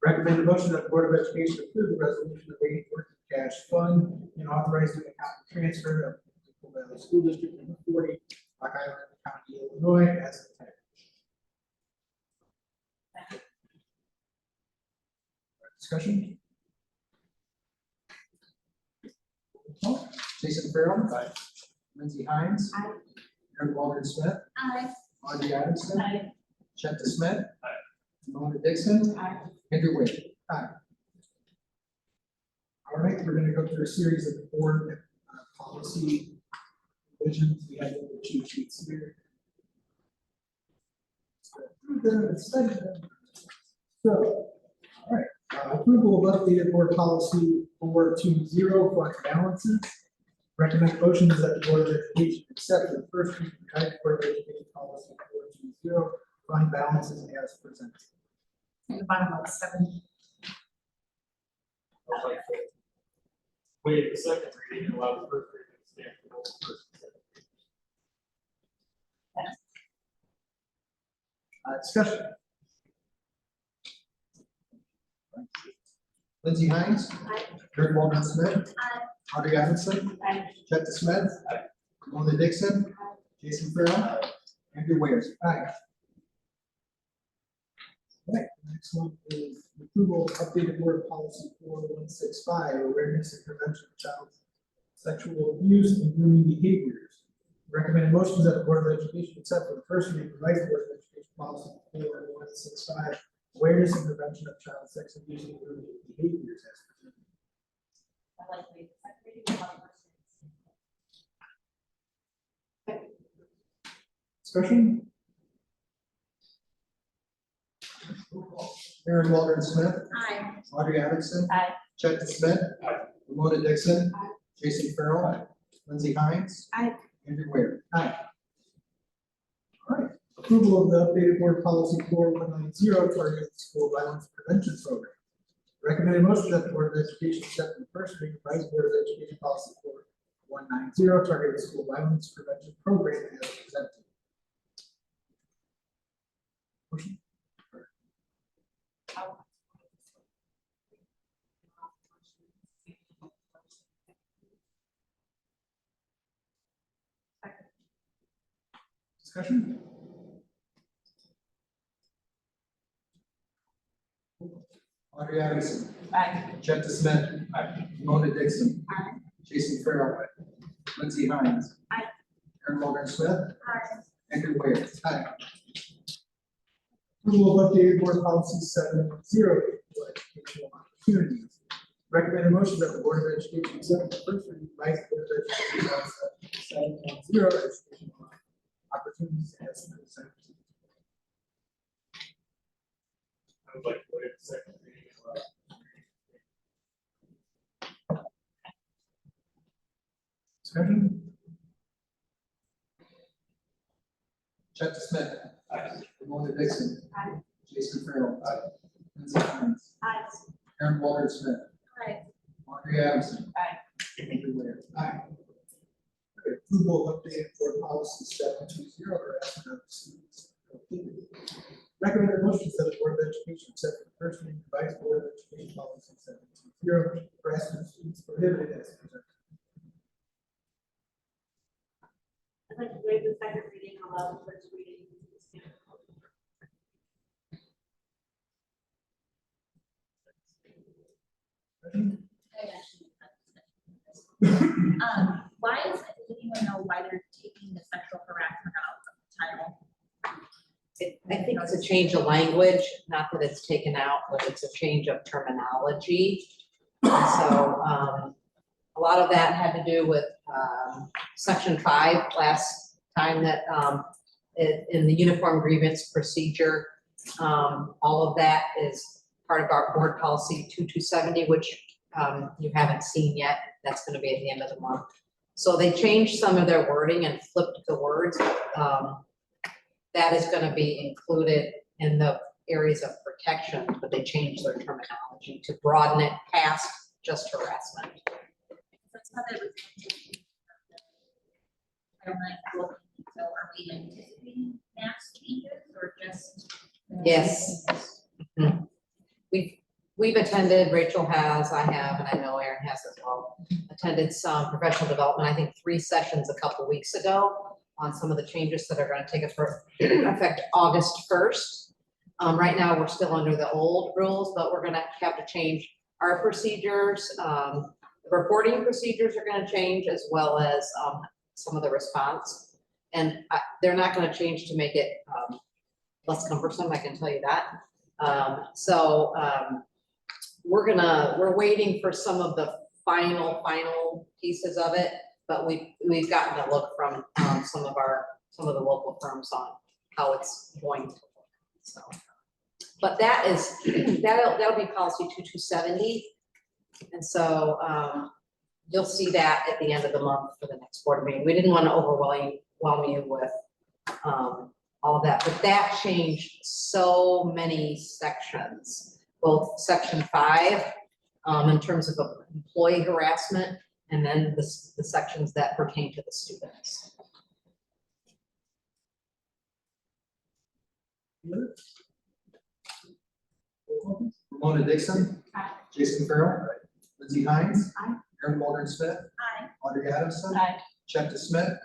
Recommended motion that the Board of Education approve the resolution abating working cash fund and authorizing account transfer of the Valley School District number 40, Rock Island County, Illinois, as attached. Discussion? Jason Farrell. Aye. Lindsay Hines. Aye. Aaron Walter Smith. Aye. Audrey Adamson. Aye. Chet Smith. Mona Dixon. Aye. Andrew Wade. Aye. All right, we're gonna go through a series of board policy revisions. We have the cheat sheets here. So, all right, approval of updated board policy 420 fund balances. Recommend motion is that the Board of Education accept the first reading guide Board of Education policy 420 fund balances as presented. And the bottom of 7. Wait the second reading and allow the first reading to stand for both first and second reading. Discussion. Lindsay Hines. Aye. Kurt Walton Smith. Aye. Audrey Adamson. Aye. Chet Smith. Mona Dixon. Jason Farrell. Andrew Wade. Aye. All right, the next one is approval of updated board policy 4165, awareness and prevention of child sexual abuse and grooming behaviors. Recommended motions that the Board of Education accept for the first reading revised Board of Education policy 4165, awareness and prevention of child sex abuse and grooming behaviors as presented. I like to waive the second reading and allow the first reading. Discussion? Aaron Walter Smith. Aye. Audrey Adamson. Aye. Chet Smith. Mona Dixon. Aye. Jason Farrell. Lindsay Hines. Aye. Andrew Wade. Aye. All right, approval of the updated board policy 4190 targeted school violence prevention program. Recommended motion that the Board of Education accept the first reading revised Board of Education policy 4190 targeted school violence prevention program as presented. Motion? Discussion? Audrey Adamson. Aye. Chet Smith. Mona Dixon. Aye. Jason Farrell. Lindsay Hines. Aye. Aaron Walter Smith. Aye. Andrew Wade. Aye. Approval of updated board policy 710 for educational opportunities. Recommended motion that the Board of Education accept the first reading revised Board of Education policy 710 educational opportunities as presented. I would like to waive the second reading and allow. Discussion? Chet Smith. Mona Dixon. Aye. Jason Farrell. Lindsay Hines. Aye. Aaron Walter Smith. Aye. Audrey Adamson. Aye. Andrew Wade. Aye. Okay, approval of updated board policy 720 harassment of students. Recommended motions that the Board of Education accept the first reading revised Board of Education policy 720 harassment of students prohibited as presented. I'd like to waive the second reading and allow the first reading to stand. Why is, does anyone know why they're taking the sexual harassment out of the title? I think it's a change of language, not that it's taken out, but it's a change of terminology. And so, a lot of that had to do with, section 5 last time that, in the uniform grievance procedure. All of that is part of our board policy 2270, which, you haven't seen yet. That's gonna be at the end of the month. So they changed some of their wording and flipped the words. That is gonna be included in the areas of protection, but they changed their terminology to broaden it past just harassment. That's how they were. I don't like, so are we anticipating mass changes or just? Yes. Mhm. We've attended, Rachel has, I have, and I know Erin has as well, attended some professional development, I think 3 sessions a couple weeks ago on some of the changes that are gonna take effect August 1st. Right now, we're still under the old rules, but we're gonna have to change our procedures. The reporting procedures are gonna change as well as, some of the response. And they're not gonna change to make it, less cumbersome, I can tell you that. We're waiting for some of the final pieces of it, but we've gotten a look from, some of the local firms on how it's going to work, so. But that'll be policy 2270. And so, you'll see that at the end of the month for the next board meeting. We didn't want to overwhelm you with, all of that, but that changed so many sections, both section 5, in terms of employee harassment, and then the sections that pertain to the students. Ramona Dixon. Aye. Jason Farrell. Lindsay Hines. Aye. Aaron Walden Smith. Aye. Audrey Adamson. Aye. Chet Smith.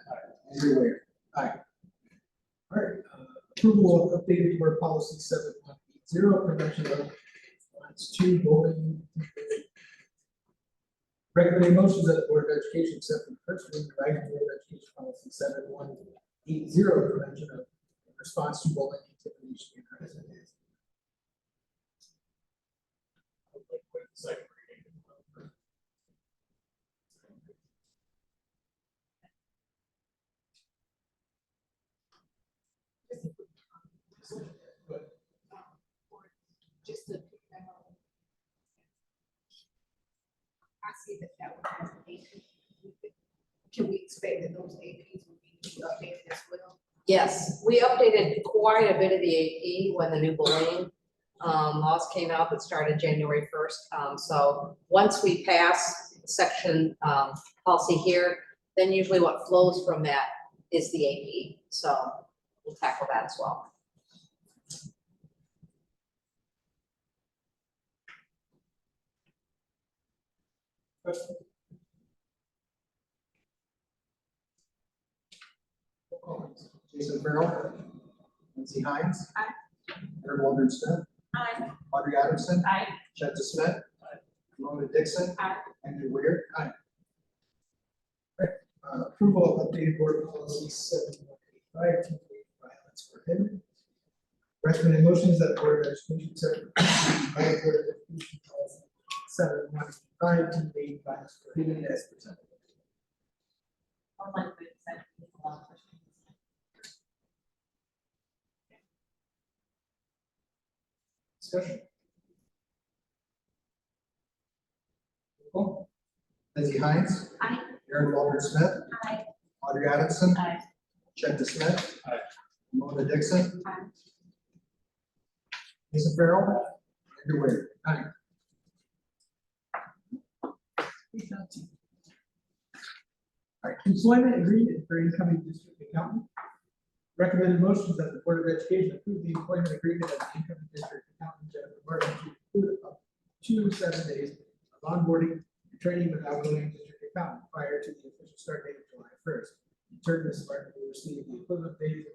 Andrew Wade. Aye. All right, approval of updated board policy 7180, prevention of violence 2, bullying. Recommended motions that the Board of Education accept the first reading of Board of Education policy 7180, prevention of response to bullying, intimidation, and harassment. Second reading. Just to, I see that one has an AP. Can we expect that those APs will be updated as well? Yes, we updated quite a bit of the AP when the new bullying laws came out that started January 1st. So once we pass section policy here, then usually what flows from that is the AP. So we'll tackle that as well. Jason Farrell. Lindsay Hines. Aye. Aaron Walden Smith. Aye. Audrey Adamson. Aye. Chet Smith. Ramona Dixon. Aye. Andrew Wade. Aye. All right, approval of updated board policy 7185, teen violence prohibited. Recommended motions that the Board of Education accept by Board of Education policy 7185, teen violence prohibited as presented. Discussion. Cool. Lindsay Hines. Aye. Aaron Walden Smith. Aye. Audrey Adamson. Aye. Chet Smith. Aye. Ramona Dixon. Aye. Jason Farrell. Andrew Wade. Aye. All right, employment agreement for incoming district accountant. Recommended motions that the Board of Education approve the employment agreement of the incoming district accountant Jennifer Martin to include up to 7 days of onboarding and training with outgoing district accountant prior to the official start date of July 1st. In turn, this department will receive the equivalent days of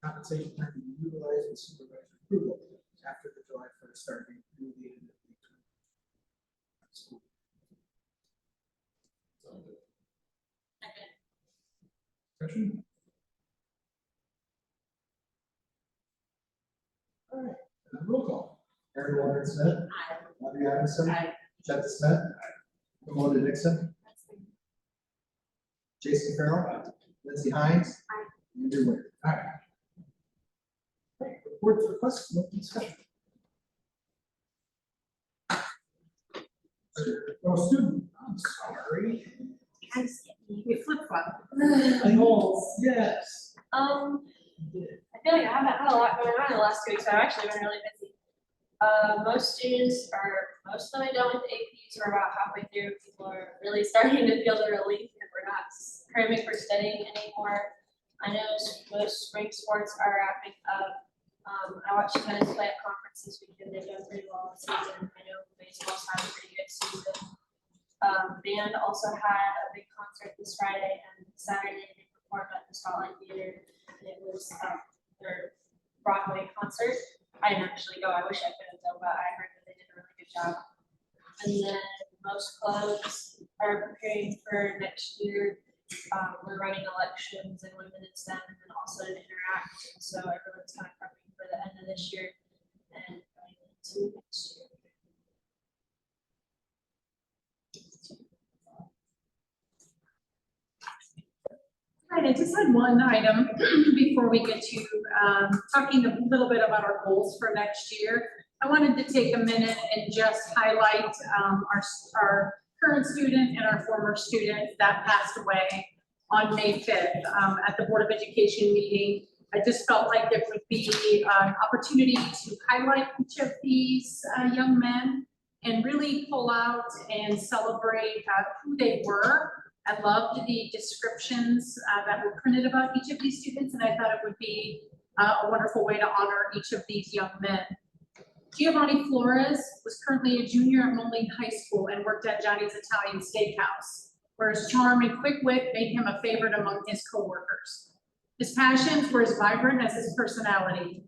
compensation time to be utilized with supervisor approval after the July 1st start date through the end of the school. Discussion? All right, roll call. Aaron Walden Smith. Aye. Audrey Adamson. Aye. Chet Smith. Ramona Dixon. Jason Farrell. Lindsay Hines. Andrew Wade. Aye. All right, reports, requests, no discussion. Oh, student, I'm sorry. We flip flop. I know, yes. I feel like I haven't had a lot going on in the last 2 weeks, so I've actually been really busy. Most students are mostly done with APs, we're about halfway through, people are really starting to feel the relief that we're not cramming for studying anymore. I know most spring sports are wrapping up. I watched tennis play at conference this weekend, they've done pretty well this season, I know baseball's had a pretty good season. Band also had a big concert this Friday, and Saturday they performed at the Spotlight Theater, and it was their Broadway concert. I didn't actually go, I wish I could have done, but I heard that they did a really good job. And then most clubs are preparing for next year. We're running elections and women in STEM and then also to interact. So everyone's kind of prepping for the end of this year and going into next year. Right, I just had one item before we get to talking a little bit about our goals for next year. I wanted to take a minute and just highlight our current student and our former student that passed away on May 5th at the Board of Education meeting. I just felt like there would be an opportunity to highlight each of these young men and really pull out and celebrate who they were. I loved the descriptions that were printed about each of these students, and I thought it would be a wonderful way to honor each of these young men. Giovanni Flores was currently a junior at Moline High School and worked at Johnny's Italian Steakhouse, where his charm and quick wit made him a favorite among his coworkers. His passions were as vibrant as his personality.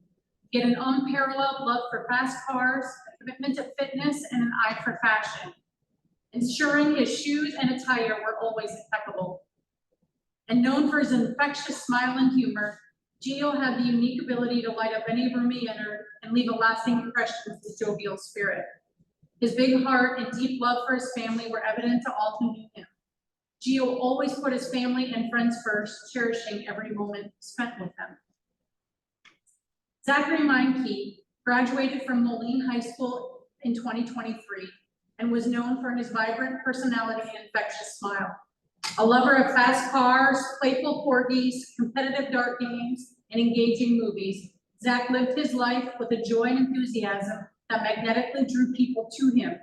He had an unparalleled love for fast cars, a commitment to fitness, and an eye for fashion, ensuring his shoes and attire were always impeccable. And known for his infectious smile and humor, Gio had the unique ability to light up any room he entered and leave a lasting impression with his jovial spirit. His big heart and deep love for his family were evident to all who knew him. Gio always put his family and friends first, cherishing every moment spent with them. Zachary Meinke graduated from Moline High School in 2023 and was known for his vibrant personality and infectious smile. A lover of fast cars, playful corgis, competitive dart games, and engaging movies, Zach lived his life with a joy and enthusiasm that magnetically drew people to him.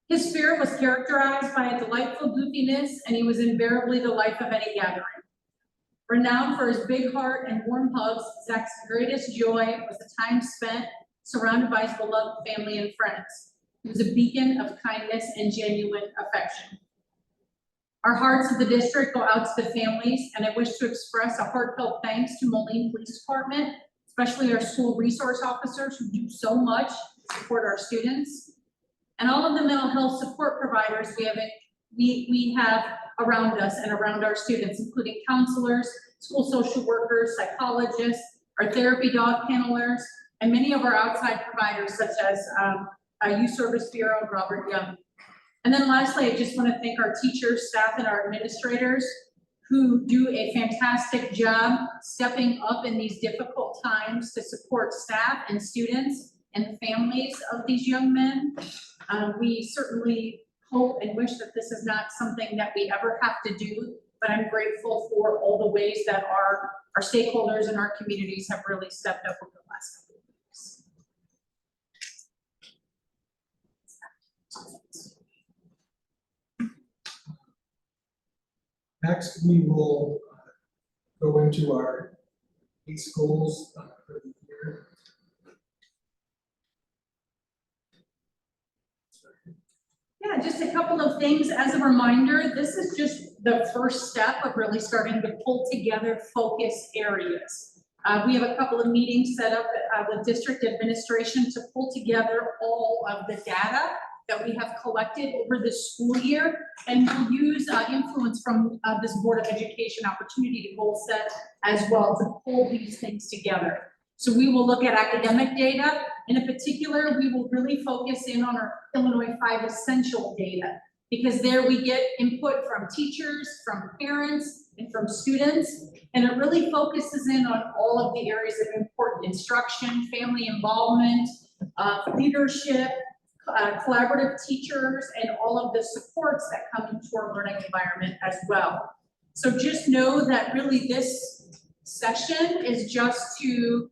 His spirit was characterized by a delightful goofiness, and he was invariably the life of any gathering. Renowned for his big heart and warm hugs, Zach's greatest joy was the time spent surrounded by his beloved family and friends. He was a beacon of kindness and genuine affection. Our hearts of the district go out to the families, and I wish to express a heartfelt thanks to Moline Police Department, especially our school resource officers who do so much to support our students, and all of the mental health support providers we have around us and around our students, including counselors, school social workers, psychologists, our therapy dog handlers, and many of our outside providers such as Youth Service Bureau and Robert Young. And then lastly, I just want to thank our teachers, staff, and our administrators who do a fantastic job stepping up in these difficult times to support staff and students and the families of these young men. We certainly hope and wish that this is not something that we ever have to do, but I'm grateful for all the ways that our stakeholders and our communities have really stepped up over the last couple of weeks. Next, we will go into our ACE goals for the year. Yeah, just a couple of things as a reminder. This is just the first step of really starting to pull together focus areas. We have a couple of meetings set up with district administration to pull together all of the data that we have collected over this school year, and we'll use influence from this Board of Education opportunity to goal set as well to pull these things together. So we will look at academic data, and in particular, we will really focus in on our Illinois 5 essential data, because there we get input from teachers, from parents, and from students, and it really focuses in on all of the areas of important instruction, family involvement, leadership, collaborative teachers, and all of the supports that come into our learning environment as well. So just know that really this session is just to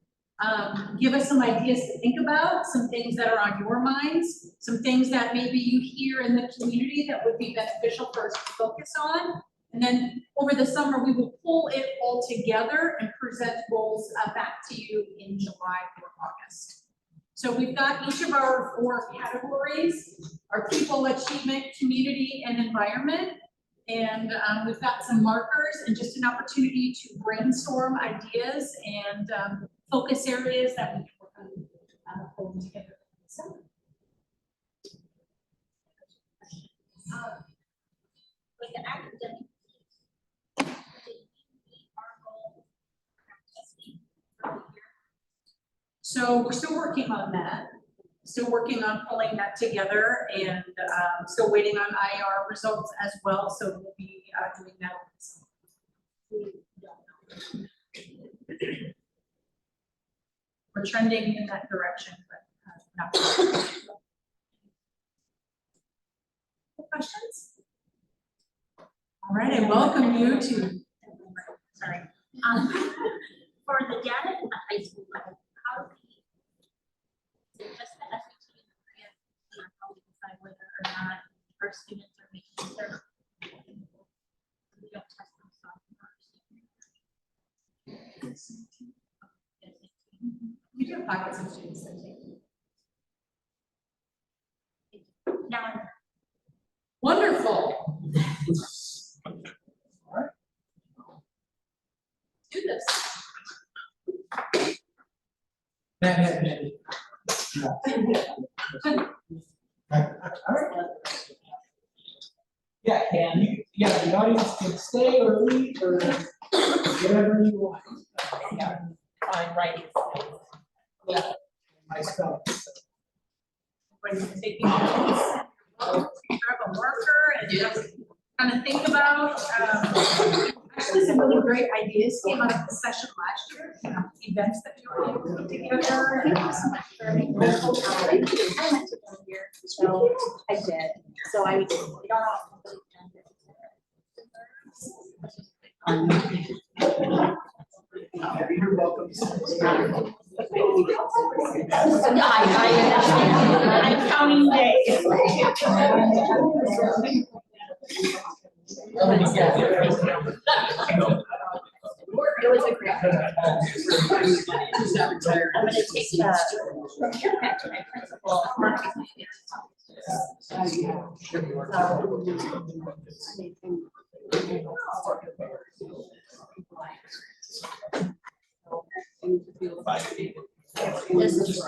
give us some ideas to think about, some things that are on your minds, some things that maybe you hear in the community that would be beneficial for us to focus on. And then over the summer, we will pull it all together and present goals back to you in July or August. So we've got each of our 4 categories: our people, achievement, community, and environment. And we've got some markers and just an opportunity to brainstorm ideas and focus areas that we can work on pulling together. So, With the academic. Did we meet our goal testing for the year? so we're still working on that. Still working on pulling that together and still waiting on IR results as well. So we'll be doing that. We're trending in that direction, but not. Questions? All right, I welcome you to. Sorry. For the data in the high school level, how do we, is it just the SAT and the grant, and how we decide whether or not our students are making their. We don't test them first. We do have pockets of students that take. Now, Wonderful. Do this. Yeah, the audience can stay or leave or whatever you want. Yeah, fine, right. Yeah. I spell it. When you're taking notes, grab a marker and just kind of think about, actually some really great ideas came out of the session last year, events that you were able to put together. thank you so much for making this whole time. I went to one year, so I did. So I don't You're welcome. I'm counting days. It was a great. I'm gonna take from here back to my principal. This is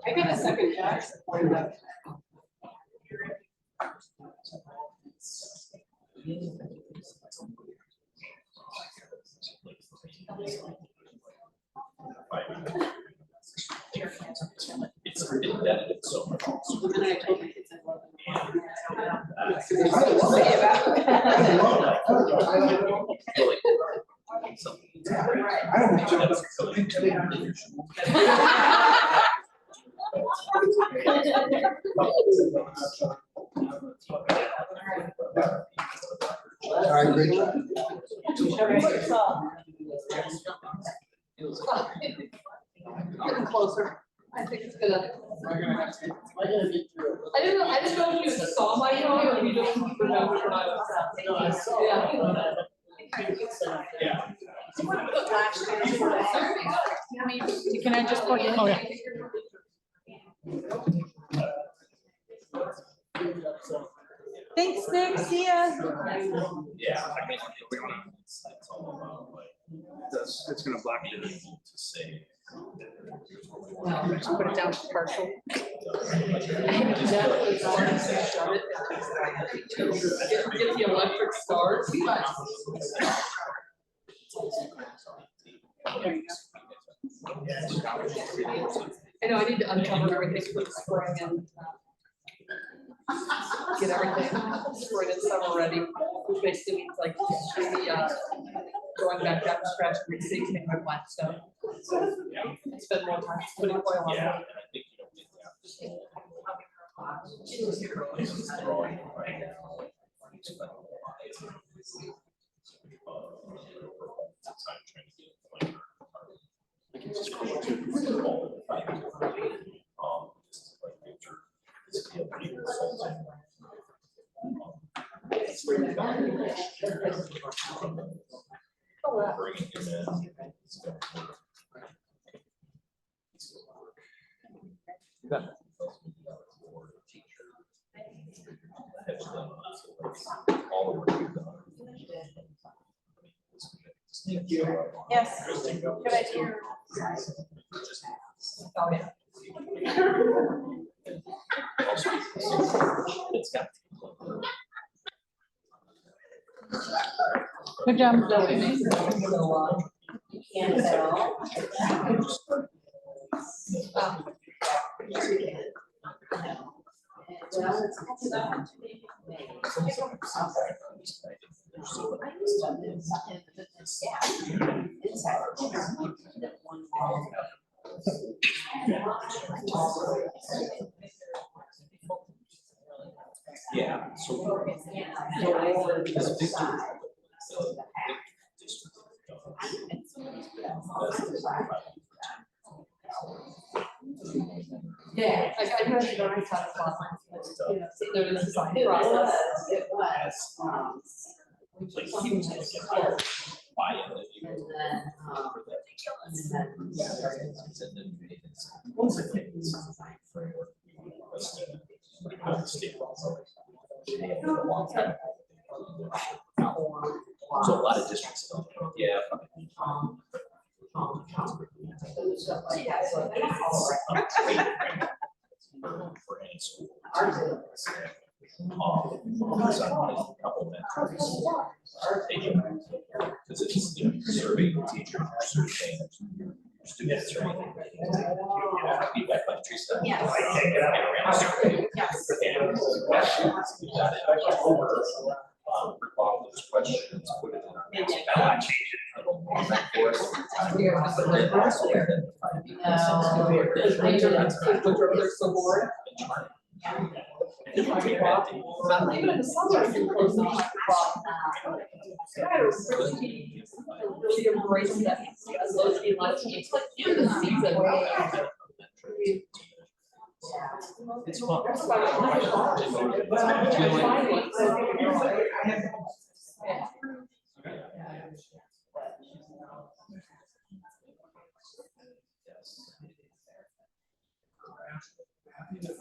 I got a second job. It's embedded so much. And I told my kids I love them. All right, great job. Getting closer. I think it's gonna. I didn't know if you saw my phone or if you just remembered what I was saying. No, I saw. Yeah. Can I just put in? Oh, yeah. Thanks, Nick. See ya. Yeah, I mean, we wanna, it's all about like, it's gonna block you to say. Just put it down to partial. Get the electric stars. There you go. I know, I need to uncover everything for the spring and get everything spring and summer ready, which basically means like the going back down to scratch and reseasoning my black stuff. Spend more time putting oil on it. Yeah, and I think you don't get that. Yes. Good idea. Oh, yeah. Good job. So it makes it so, you can't tell. Yeah. Yeah, like I know you don't have to talk about, you know, there was a design process. It was. Something that was close. And So a lot of districts don't, yeah. yeah, so they're not all right. For any school. Couple metrics. Because it's, you know, surveying the teacher, surveying students, right? Feedback by tree study. Yes. Yes. All those questions, put it in our next batch. Even in the summer, it's close enough. Really embrace that, those be like, it's like near the season. It's fun.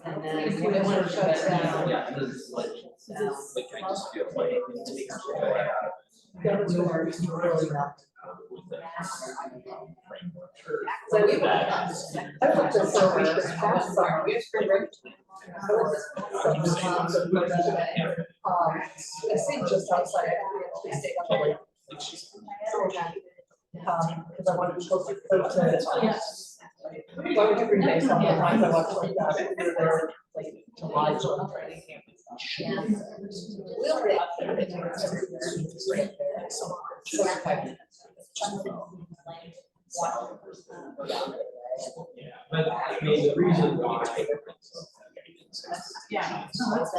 And then if we want to shut it down. Yeah, this is like, I just feel like it takes joy out of it. So we would. I put this over, that's sorry, we have spring break. I think just outside, we stayed up late. Because I wanted to go to. Yes. So I went to Green Bay, so I'm surprised I watched like that, we were there like July, July training camp. We'll be up there. So 5 minutes. Yeah, but I mean, the reason why. Yeah. No, that's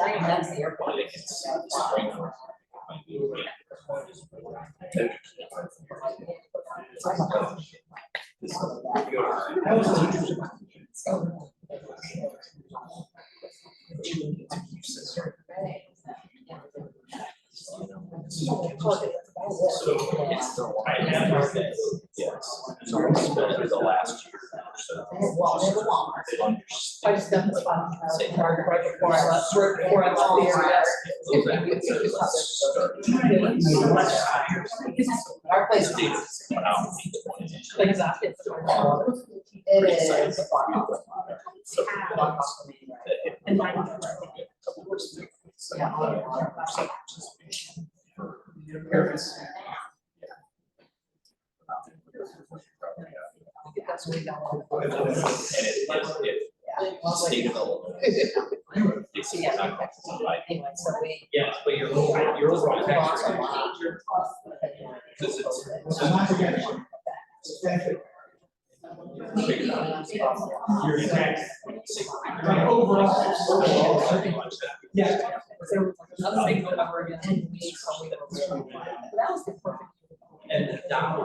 the airport. So it's the line that, yes, so we spent the last year. So Well, they have a Walmart. I just got the spot, right before I left, right before I left the area. Our place is. Exactly. It is. And mine. Yeah. That's what we got. And it state of Illinois. It's not like, Anyway, so we. yes, but your overall tax rate. Because it's. Substantial. We, Yeah. That was the perfect. And the dollar.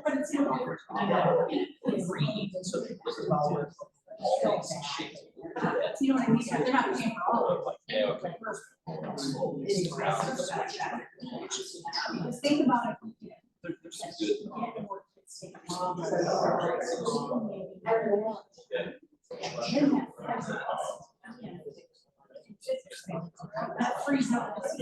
But it's not. I know. You know what I mean? They're not paying for all of it. Just think about it. That frees up. That's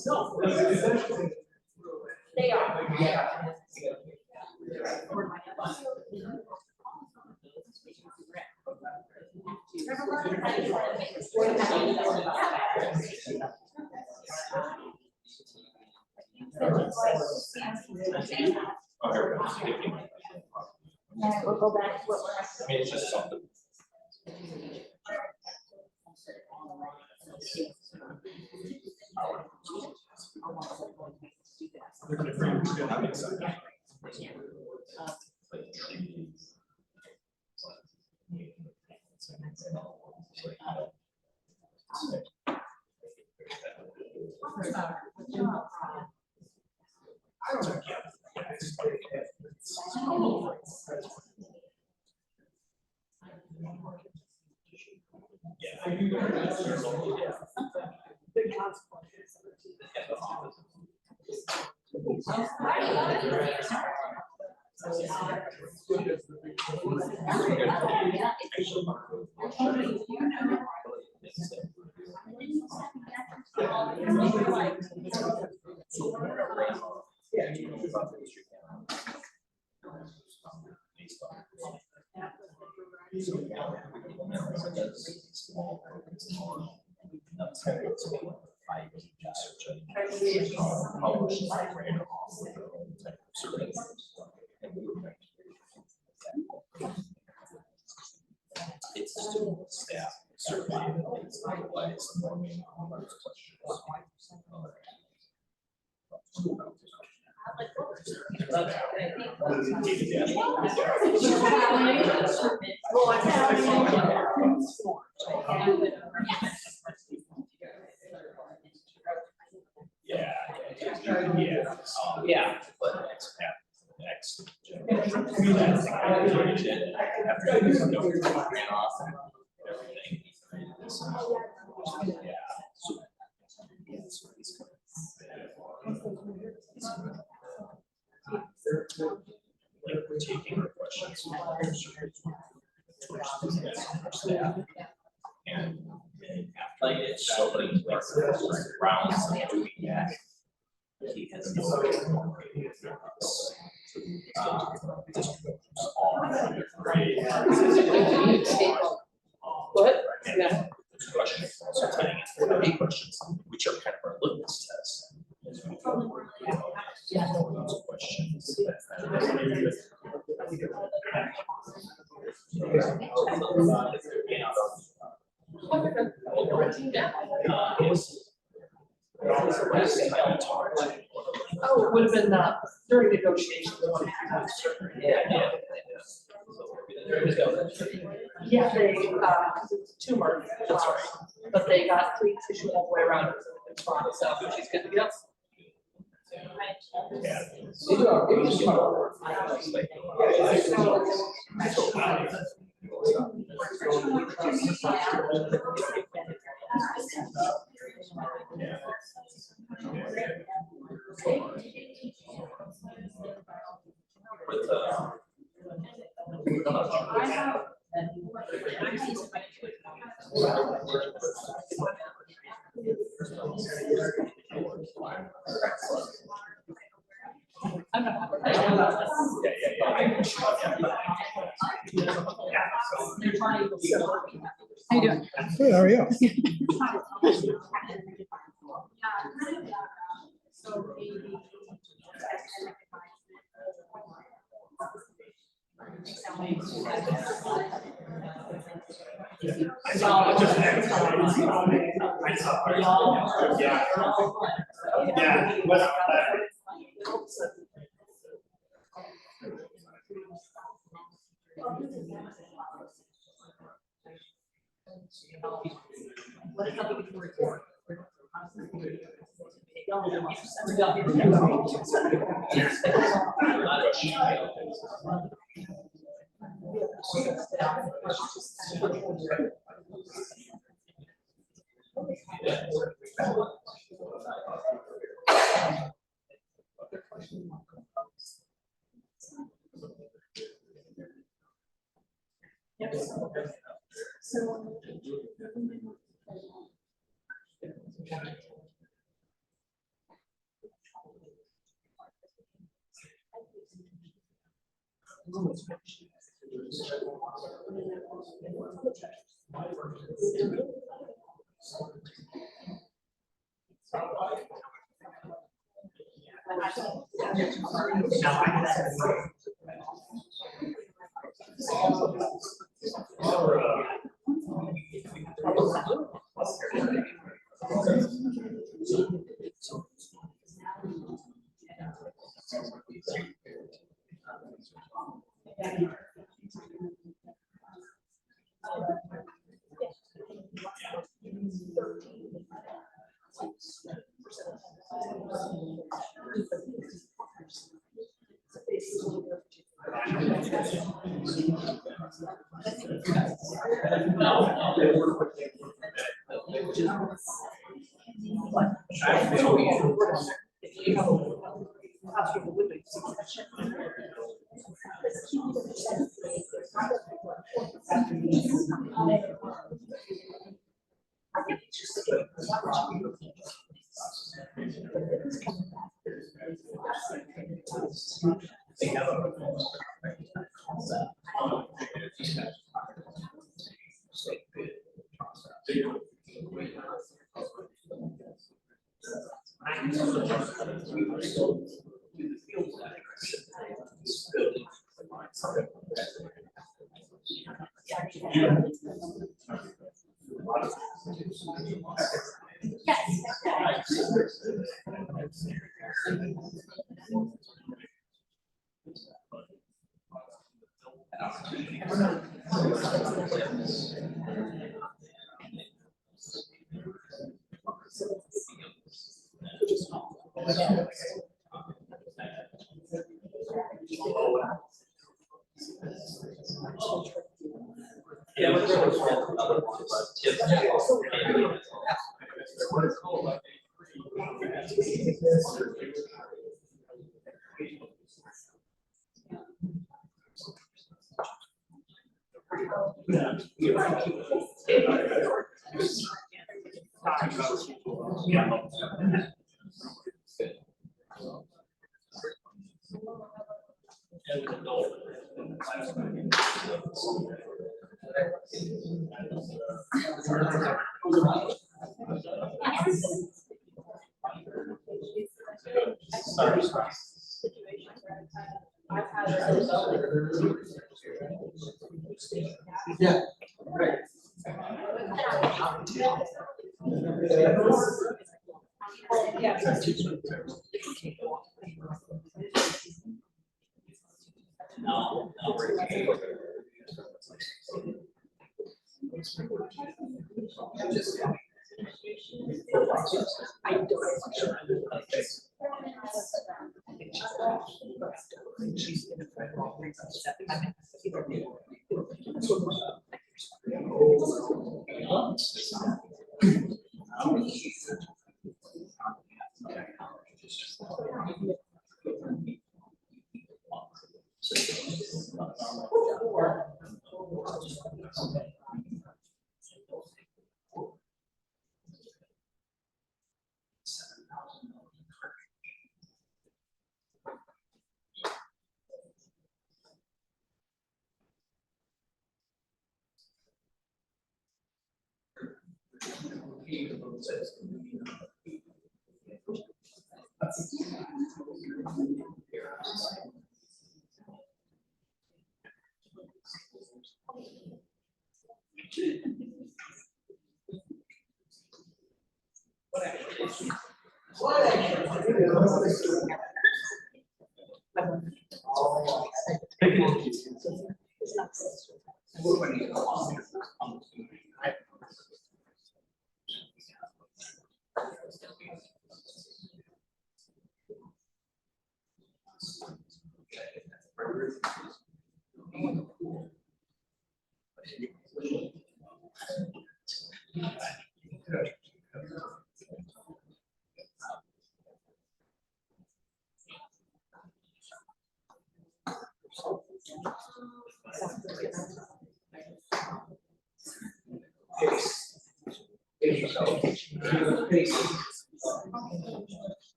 something that. They are. We'll go back to what we're. I mean, it's just something. That makes sense. Big consequences. It's student staff survey. Yeah, but it's next. That's what we did. After we ran off and everything. Yeah. Like we're taking the questions. And like it's so many rounds of doing that. He has no. What? Yeah. Questions, also tying into 48 questions, which are kind of our litmus test. Those questions. Oh, it would have been, during negotiations. Yeah. Yeah, they, tumor. That's right. But they got clean tissue all the way around it. It's fine, so she's good to go. How you doing? Good, how are you? Yeah, what's up? Yeah.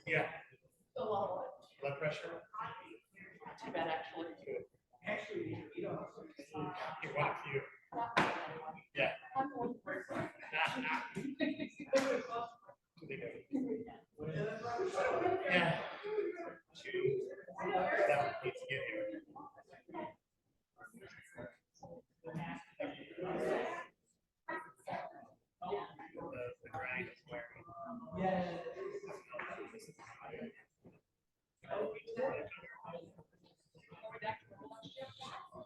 Yeah. Blood pressure? Too bad, actually. Actually, you know. You're one of few. Yeah. Yeah. That needs to get here. The grind is wearing.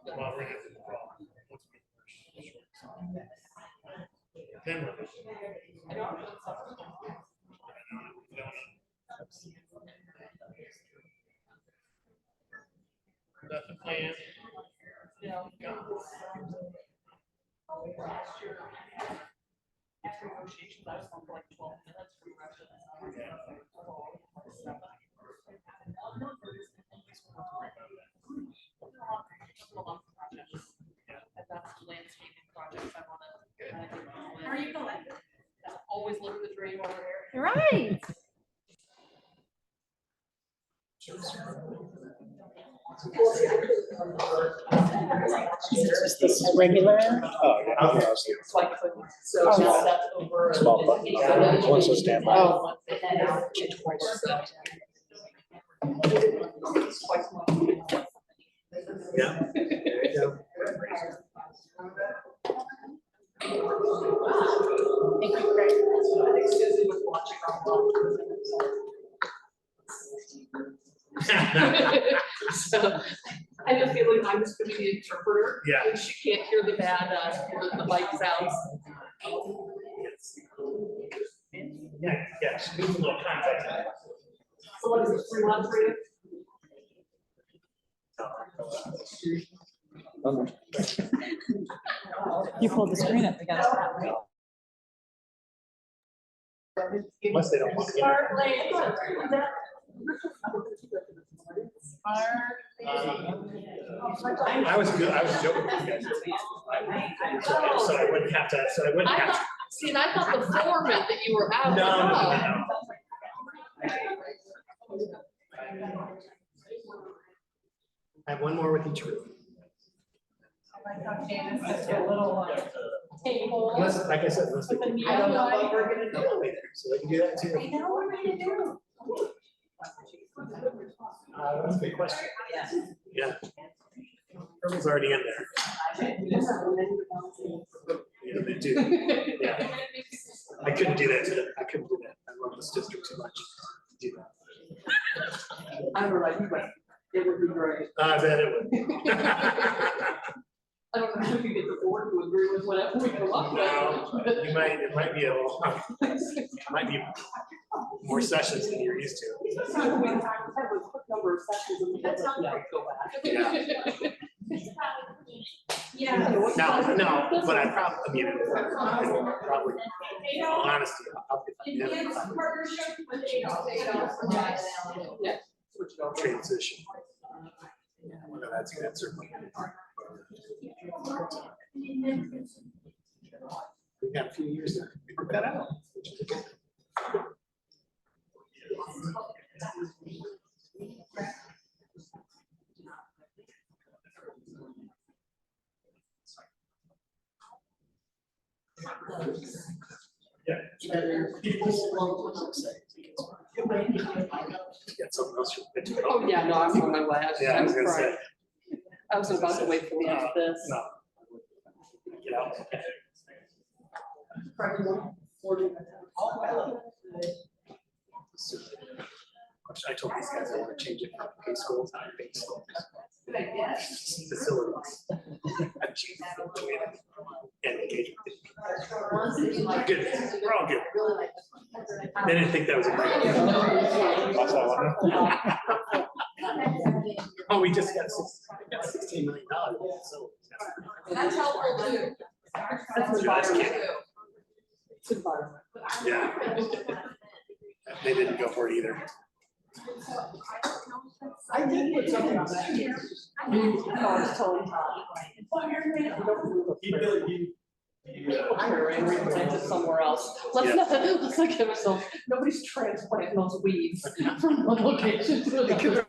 Well, we're gonna have to crawl. Then we're. That's the plan. Last year, after negotiations, I was on for like 12 minutes for the rest of That's landscaping projects I wanna. How are you going? Always look the dream over here. Right. This is regular. Oh, yeah. I'll see. So that's over. Small button. Once it's standby. Oh. Yeah. There you go. Thank you, Craig. I think Susie was watching So I have a feeling I'm just gonna be the interpreter. Yeah. And she can't hear the bad, the bike sounds. Yeah, she needs a little context. So what is it, 313? You pulled the screen up, we gotta stop, right? Unless they don't want to get Smart lane. I was good, I was joking with you guys. So I wouldn't have to, I thought, see, and I thought the form meant that you were out. No. I have one more with each group. Table. Unless, like I said, unless they. I don't know what we're gonna do. So they can do that too. I know what we're gonna do. That's a big question. Yeah. Everyone's already in there. Yeah, they do. Yeah. I couldn't do that today. I couldn't do that. I love this district too much to do that. I'm right, it would be great. I bet it would. I don't know if you get the board to agree with whatever we come up Well, with. it might be a little, it might be more sessions than you're used to. We have a quick number of sessions and we have to go back. Yeah. No, but I probably, I mean, probably, in all honesty, I'll be. Enhanced partnership with Yeah. Switch it over. Transition. Whether that's good, certainly. We've got a few years to figure that out. Which is good. Yeah. Get something else. Oh, yeah, no, I'm on my way. Yeah, I was gonna say. I was about to wait for the end of this. No. Get out. I told these guys I want to change it from pay schools to big schools. Facilities. And engagement. Good, we're all good. They didn't think that was a great idea. Oh, we just got $16 million. So. That's helpful too. That's Yeah. They didn't go for it either. I did put something on that. I was told. Hiring, replant it somewhere else. Let's not give ourselves, nobody's transplanting those weeds from one location to another.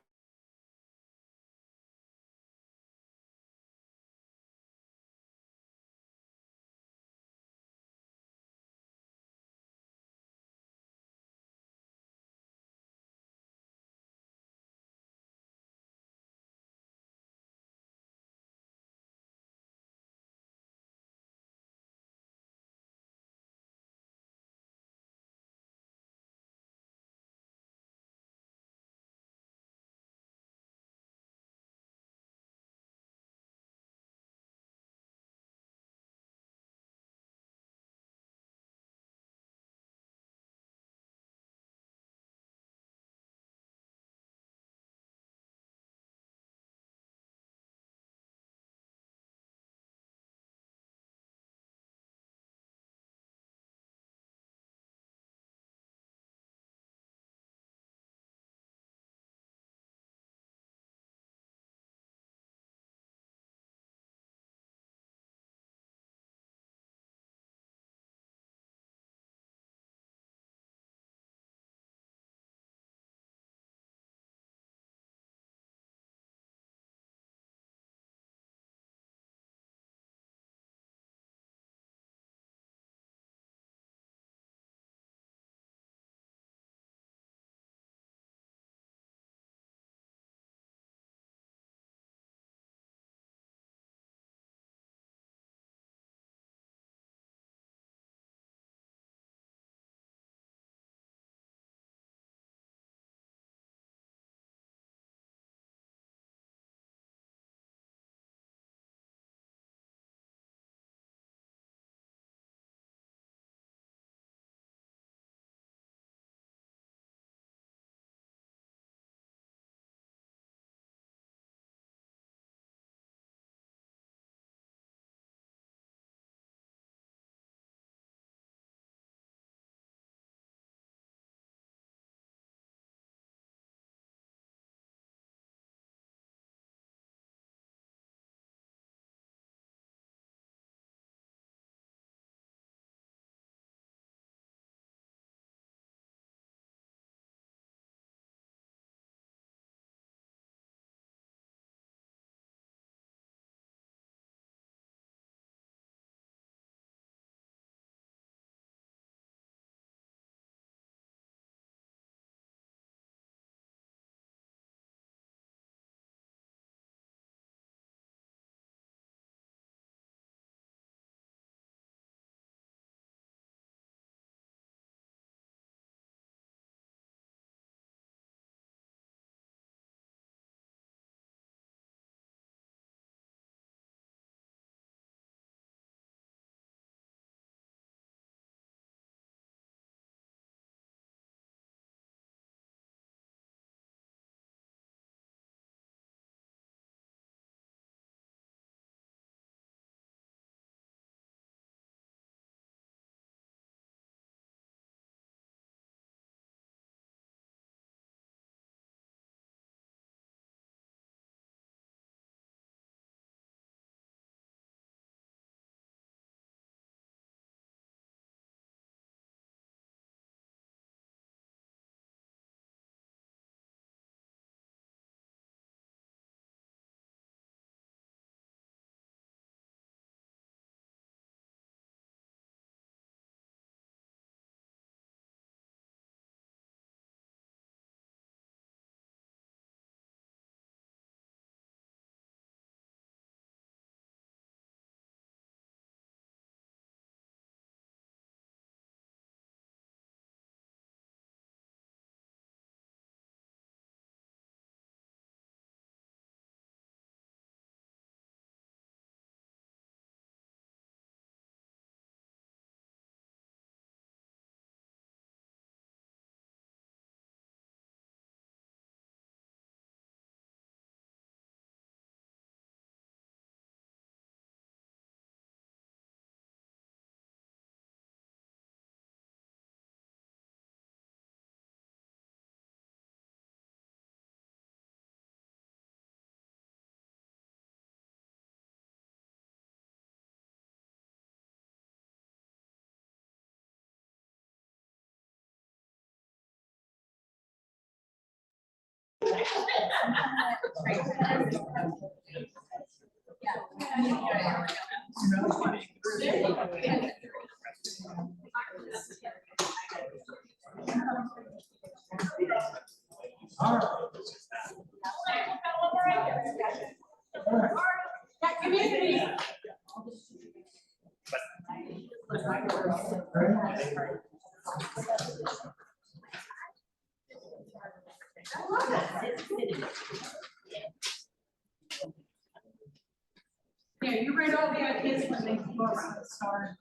Yeah, you write all the ideas when they go around the star.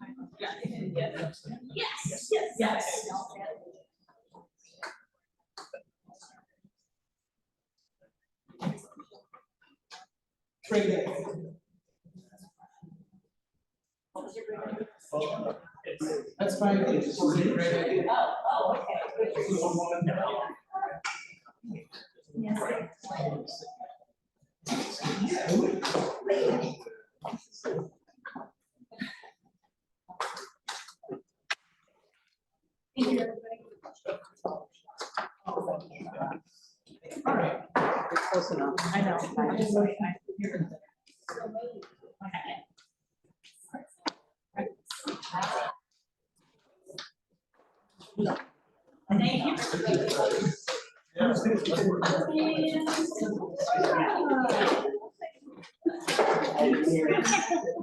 Yes, yes. Trade day. That's fine, it's just a great idea. Close enough. I know. I'm just like, I hear it. Thank you.